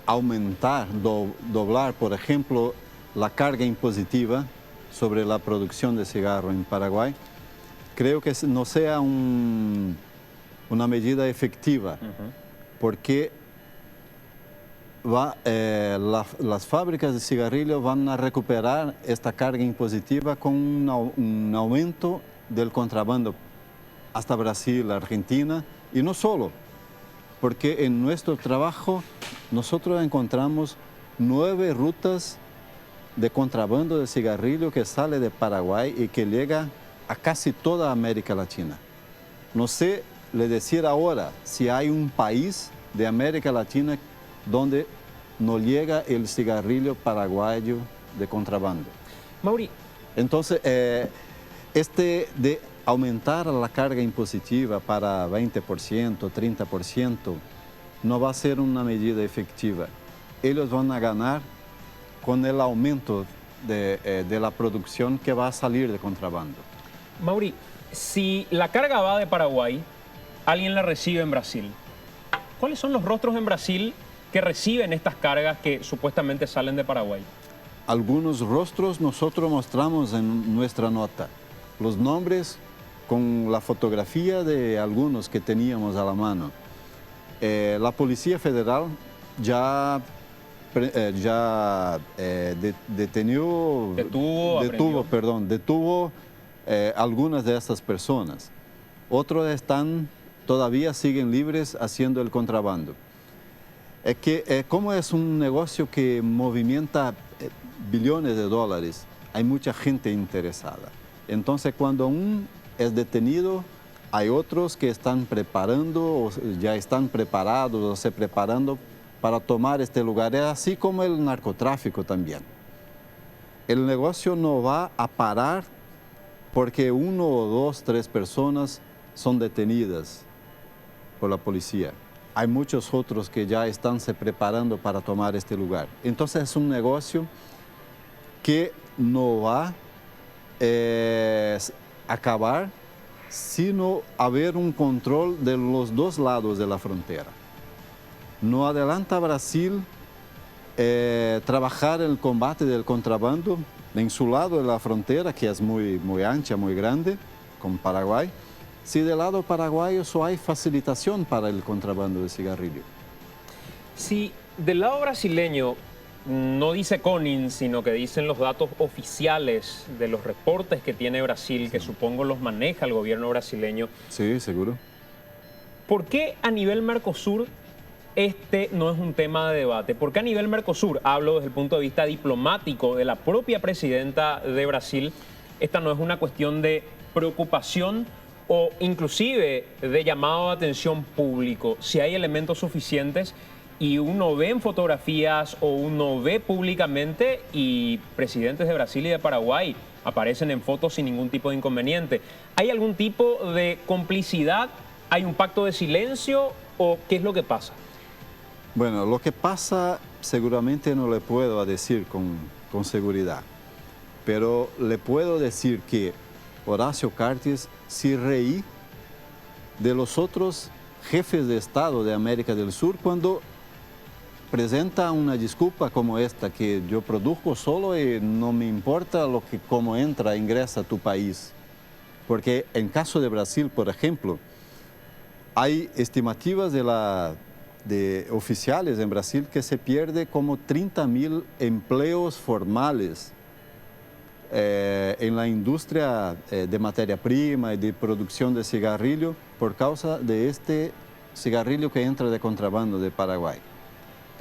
aumentar, doblar, por ejemplo, la carga impositiva sobre la producción de cigarro en Paraguay, creo que no sea una medida efectiva, porque las fábricas de cigarrillos van a recuperar esta carga impositiva con un aumento del contrabando hasta Brasil, Argentina, y no solo, porque en nuestro trabajo nosotros encontramos 9 rutas de contrabando de cigarrillo que sale de Paraguay y que llega a casi toda América Latina. No sé le decir ahora si hay un país de América Latina donde no llega el cigarrillo paraguayo de contrabando. Mauri. Entonces, de aumentar la carga impositiva para 20%, 30%, no va a ser una medida efectiva. Ellos van a ganar con el aumento de la producción que va a salir de contrabando. Mauri, si la carga va de Paraguay, alguien la recibe en Brasil. ¿Cuáles son los rostros en Brasil que reciben estas cargas que supuestamente salen de Paraguay? Algunos rostros nosotros mostramos en nuestra nota. Los nombres con la fotografía de algunos que teníamos a la mano. La Policía Federal ya detuvo algunas de estas personas. Otros todavía siguen libres haciendo el contrabando. Es que como es un negocio que movimenta billones de dólares, hay mucha gente interesada. Entonces, cuando es detenido, hay otros que están preparando, o ya están preparados o se preparando para tomar este lugar. Es así como el narcotráfico también. El negocio no va a parar porque 1 o 2, 3 personas son detenidas por la policía. Hay muchos otros que ya están se preparando para tomar este lugar. Entonces es un negocio que no va acabar sino haber un control de los 2 lados de la frontera. No adelanta Brasil trabajar en el combate del contrabando en su lado de la frontera, que es muy ancha, muy grande, con Paraguay, si del lado paraguayo solo hay facilitación para el contrabando de cigarrillo. Si del lado brasileño no dice CONIN, sino que dicen los datos oficiales de los reportes que tiene Brasil, que supongo los maneja el gobierno brasileño. Sí, seguro. ¿Por qué a nivel Mercosur este no es un tema de debate? ¿Por qué a nivel Mercosur, hablo desde el punto de vista diplomático de la propia presidenta de Brasil, esta no es una cuestión de preocupación o inclusive de llamado de atención público? Si hay elementos suficientes y uno ve en fotografías o uno ve públicamente y presidentes de Brasil y de Paraguay aparecen en fotos sin ningún tipo de inconveniente. ¿Hay algún tipo de complicidad? ¿Hay un pacto de silencio o qué es lo que pasa? Bueno, lo que pasa seguramente no le puedo decir con seguridad, pero le puedo decir que Horacio Cartes se reí de los otros jefes de Estado de América del Sur cuando presenta una disculpa como esta, que yo produzco solo y no me importa cómo ingresa a tu país. Porque en caso de Brasil, por ejemplo, hay estimativas de oficiales en Brasil que se pierde como 30.000 empleos formales en la industria de materia prima y de producción de cigarrillo por causa de este cigarrillo que entra de contrabando de Paraguay.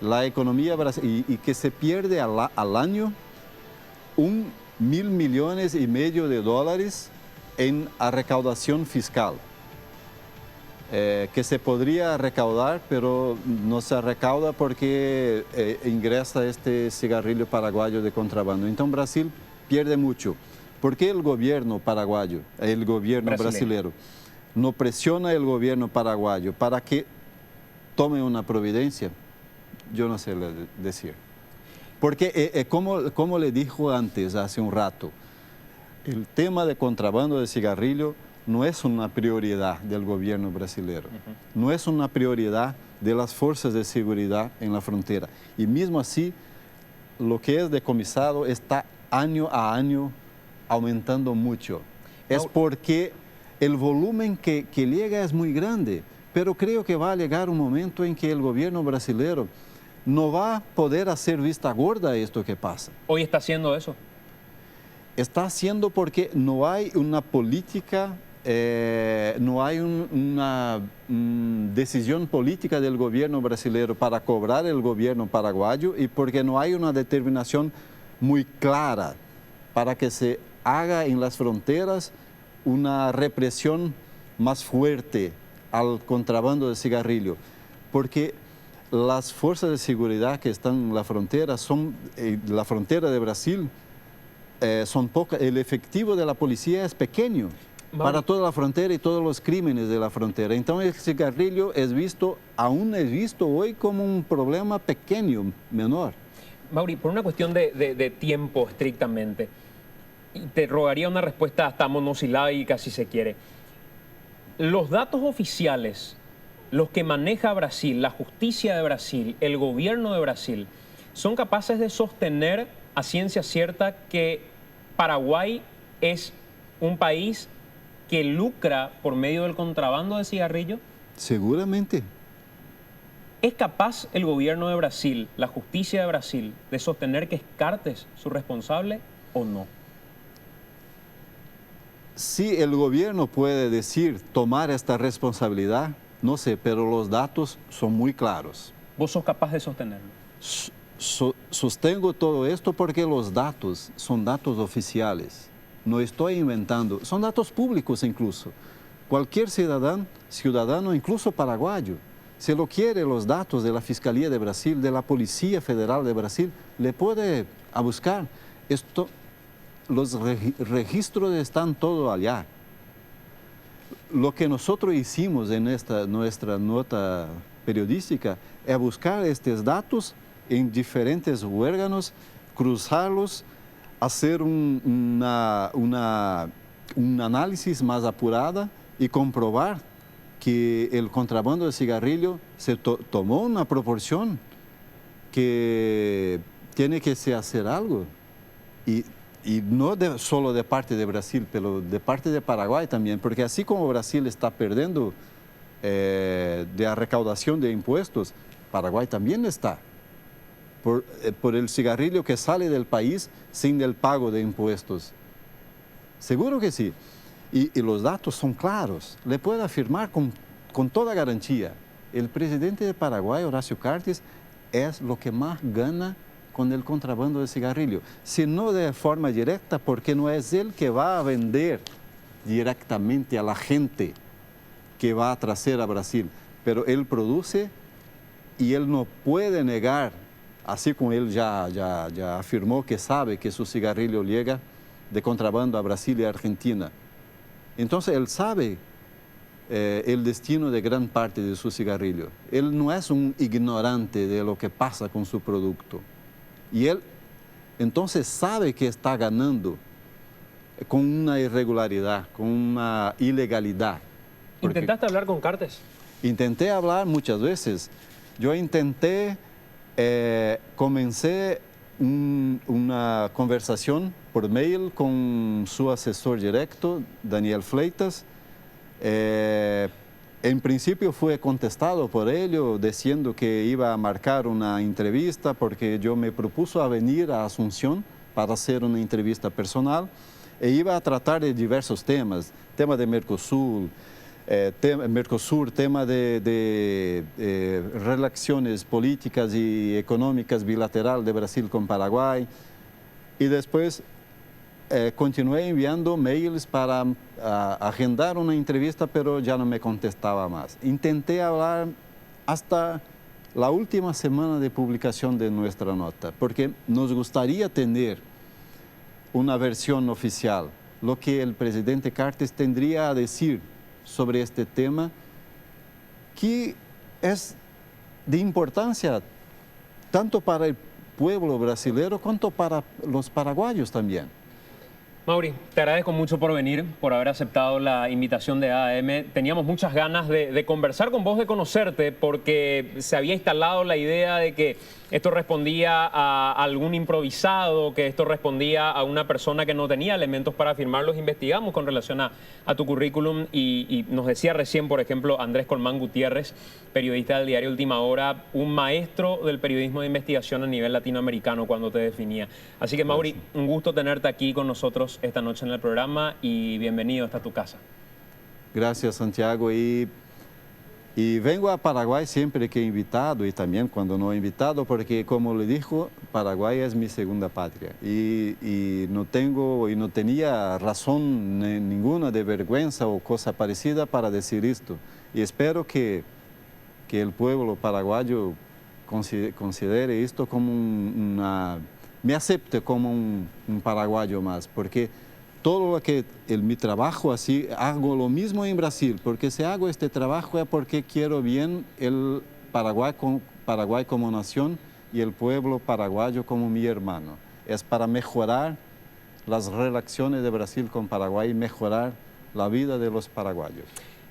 La economía y que se pierde al año 1.000 millones y medio de dólares en recaudación fiscal. Que se podría recaudar, pero no se recauda porque ingresa este cigarrillo paraguayo de contrabando. Entonces Brasil pierde mucho. ¿Por qué el gobierno paraguayo, el gobierno brasileño, no presiona el gobierno paraguayo para que tome una providencia? Yo no sé decir. Porque, como le dijo antes, hace un rato, el tema de contrabando de cigarrillo no es una prioridad del gobierno brasileño, no es una prioridad de las fuerzas de seguridad en la frontera. Y mismo así, lo que es decomisado está año a año aumentando mucho. Es porque el volumen que llega es muy grande, pero creo que va a llegar un momento en que el gobierno brasileño no va a poder hacer vista gorda a esto que pasa. ¿Hoy está haciendo eso? Está haciendo porque no hay una política, no hay una decisión política del gobierno brasileño para cobrar el gobierno paraguayo y porque no hay una determinación muy clara para que se haga en las fronteras una represión más fuerte al contrabando de cigarrillo. Porque las fuerzas de seguridad que están en la frontera la frontera de Brasil, son pocas. El efectivo de la policía es pequeño para toda la frontera y todos los crímenes de la frontera. Entonces el cigarrillo aún es visto hoy como un problema pequeño, menor. Mauri, por una cuestión de tiempo estrictamente, y te rogaría una respuesta hasta monosilábica si se quiere. Los datos oficiales, los que maneja Brasil, la justicia de Brasil, el gobierno de Brasil, ¿son capaces de sostener a ciencia cierta que Paraguay es un país que lucra por medio del contrabando de cigarrillos? Seguramente. ¿Es capaz el gobierno de Brasil, la justicia de Brasil, de sostener que es Cartes su responsable o no? Si el gobierno puede tomar esta responsabilidad, no sé, pero los datos son muy claros. ¿Vos sos capaz de sostenerlo? Sostengo todo esto porque los datos son datos oficiales. No estoy inventando, son datos públicos incluso. Cualquier ciudadano, incluso paraguayo, si lo quiere los datos de la Fiscalía de Brasil, de la Policía Federal de Brasil, le puede buscar. Los registros están todos allá. Lo que nosotros hicimos en nuestra nota periodística es buscar estos datos en diferentes órganos, cruzarlos, hacer un análisis más apurado y comprobar que el contrabando de cigarrillo se tomó una proporción que tiene que se hacer algo. Y no solo de parte de Brasil, pero de parte de Paraguay también, porque así como Brasil está perdiendo de la recaudación de impuestos, Paraguay también está por el cigarrillo que sale del país sin el pago de impuestos. Seguro que sí. Y los datos son claros. Le puedo afirmar con toda garantía, el presidente de Paraguay, Horacio Cartes, es lo que más gana con el contrabando de cigarrillo. Si no de forma directa, porque no es él que va a vender directamente a la gente que va a traer a Brasil, pero él produce y él no puede negar, así como él ya afirmó que sabe que su cigarrillo llega de contrabando a Brasil y a Argentina. Entonces él sabe el destino de gran parte de su cigarrillo. Él no es un ignorante de lo que pasa con su producto. Y él entonces sabe que está ganando con una irregularidad, con una ilegalidad. ¿Intentaste hablar con Cartes? Intenté hablar muchas veces. Yo intenté comencé una conversación por mail con su asesor directo, Daniel Fleitas. En principio fue contestado por ello, diciendo que iba a marcar una entrevista porque yo me propuso a venir a Asunción para hacer una entrevista personal e iba a tratar de diversos temas, tema de Mercosur, tema de relaciones políticas y económicas bilateral de Brasil con Paraguay. Y después continué enviando mails para agendar una entrevista, pero ya no me contestaba más. Intenté hablar hasta la última semana de publicación de nuestra nota, porque nos gustaría tener una versión oficial, lo que el presidente Cartes tendría a decir sobre este tema, que es de importancia tanto para el pueblo brasileño cuanto para los paraguayos también. Mauri, te agradezco mucho por venir, por haber aceptado la invitación de AAM. Teníamos muchas ganas de conversar con vos, de conocerte, porque se había instalado la idea de que esto respondía a algún improvisado, que esto respondía a una persona que no tenía elementos para firmarlos. Investigamos con relación a tu currículum y nos decía recién, por ejemplo, Andrés Colmán Gutiérrez, periodista del diario Última Hora, un maestro del periodismo de investigación a nivel latinoamericano cuando te definía. Así que, Mauri, un gusto tenerte aquí con nosotros esta noche en el programa y bienvenido, esta tu casa. Gracias, Santiago. Y vengo a Paraguay siempre que he invitado y también cuando no he invitado, porque como le dijo, Paraguay es mi segunda patria y no tenía razón ninguna de vergüenza o cosa parecida para decir esto. Y espero que el pueblo paraguayo considere esto como me acepte como un paraguayo más, porque todo lo que mi trabajo así, hago lo mismo en Brasil, porque si hago este trabajo es porque quiero bien el Paraguay como nación y el pueblo paraguayo como mi hermano. Es para mejorar las relaciones de Brasil con Paraguay y mejorar la vida de los paraguayos.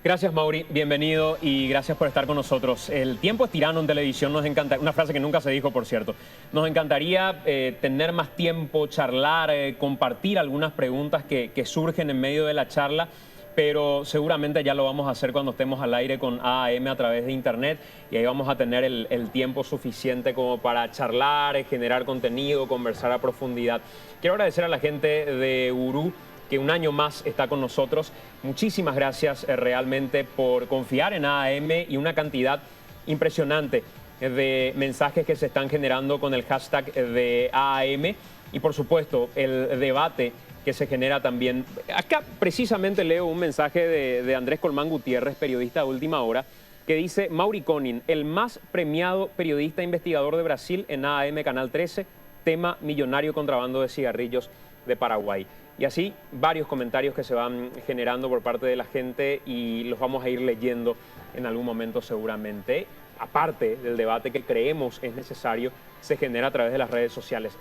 Gracias, Mauri, bienvenido y gracias por estar con nosotros. El tiempo es tirano en televisión, nos encanta, una frase que nunca se dijo, por cierto. Nos encantaría tener más tiempo, charlar, compartir algunas preguntas que surgen en medio de la charla, pero seguramente ya lo vamos a hacer cuando estemos al aire con AAM a través de internet y ahí vamos a tener el tiempo suficiente como para charlar, generar contenido, conversar a profundidad. Quiero agradecer a la gente de Urú, que un año más está con nosotros. Muchísimas gracias realmente por confiar en AAM y una cantidad impresionante de mensajes que se están generando con el hashtag de AAM y por supuesto el debate que se genera también. Acá precisamente leo un mensaje de Andrés Colmán Gutiérrez, periodista de Última Hora, que dice: Mauri Konin, el más premiado periodista investigador de Brasil en AAM Canal 13, tema millonario contrabando de cigarrillos de Paraguay. Y así varios comentarios que se van generando por parte de la gente y los vamos a ir leyendo en algún momento seguramente. Aparte del debate que creemos es necesario, se genera a través de las redes sociales.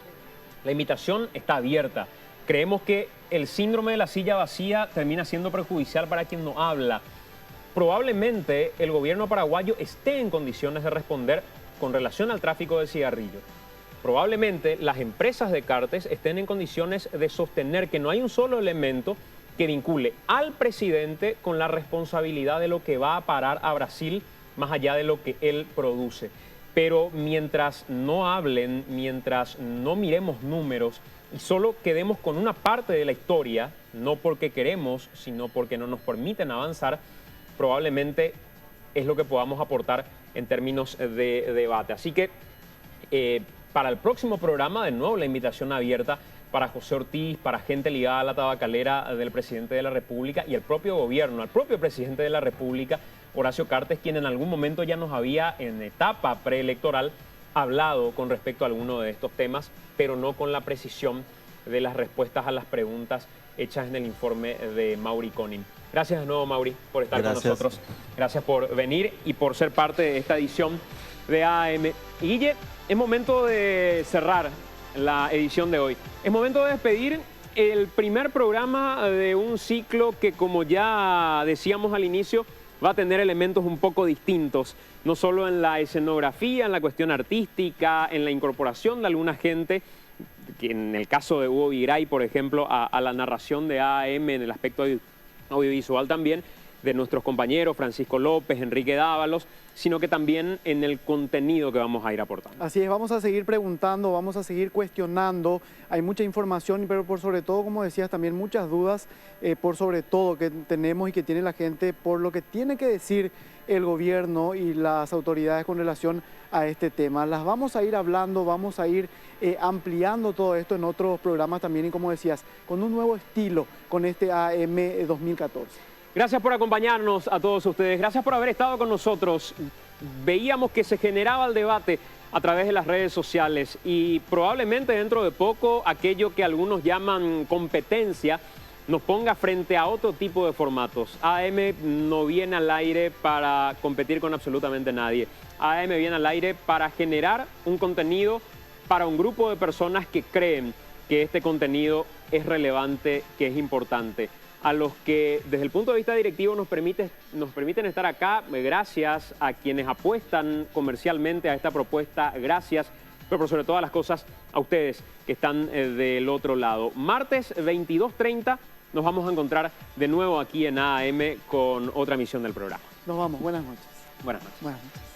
La invitación está abierta. Creemos que el síndrome de la silla vacía termina siendo perjudicial para quien no habla. Probablemente el gobierno paraguayo esté en condiciones de responder con relación al tráfico de cigarrillos. Probablemente las empresas de Cartes estén en condiciones de sostener que no hay un solo elemento que vincule al presidente con la responsabilidad de lo que va a parar a Brasil más allá de lo que él produce. Pero mientras no hablen, mientras no miremos números y solo quedemos con una parte de la historia, no porque queremos, sino porque no nos permiten avanzar, probablemente es lo que podamos aportar en términos de debate. Así que para el próximo programa, de nuevo, la invitación abierta para José Ortiz, para gente ligada a la tabacalera del presidente de la República y el propio gobierno, al propio presidente de la República, Horacio Cartes, quien en algún momento ya nos había, en etapa preelectoral, hablado con respecto a alguno de estos temas, pero no con la precisión de las respuestas a las preguntas hechas en el informe de Mauri Konin. Gracias de nuevo, Mauri, por estar con nosotros. Gracias por venir y por ser parte de esta edición de AAM. Y Guille, es momento de cerrar la edición de hoy. Es momento de despedir el primer programa de un ciclo que, como ya decíamos al inicio, va a tener elementos un poco distintos, no solo en la escenografía, en la cuestión artística, en la incorporación de alguna gente, que en el caso de Hugo Vigray, por ejemplo, a la narración de AM en el aspecto audiovisual también, de nuestros compañeros Francisco López, Enrique Dávalos, sino que también en el contenido que vamos a ir aportando. Así es, vamos a seguir preguntando, vamos a seguir cuestionando, hay mucha información, pero por sobre todo, como decías, también muchas dudas, por sobre todo que tenemos y que tiene la gente por lo que tiene que decir el gobierno y las autoridades con relación a este tema. Las vamos a ir hablando, vamos a ir ampliando todo esto en otros programas también y, como decías, con un nuevo estilo, con este AM 2014. Gracias por acompañarnos a todos ustedes, gracias por haber estado con nosotros. Veíamos que se generaba el debate a través de las redes sociales y probablemente dentro de poco aquello que algunos llaman competencia nos ponga frente a otro tipo de formatos. AM no viene al aire para competir con absolutamente nadie. AM viene al aire para generar un contenido para un grupo de personas que creen que este contenido es relevante, que es importante. A los que desde el punto de vista directivo nos permiten estar acá, gracias a quienes apuestan comercialmente a esta propuesta, gracias, pero por sobre todas las cosas a ustedes que están del otro lado. Martes 22:30 nos vamos a encontrar de nuevo aquí en AM con otra emisión del programa. Nos vamos, buenas noches. Buenas noches. Buenas noches.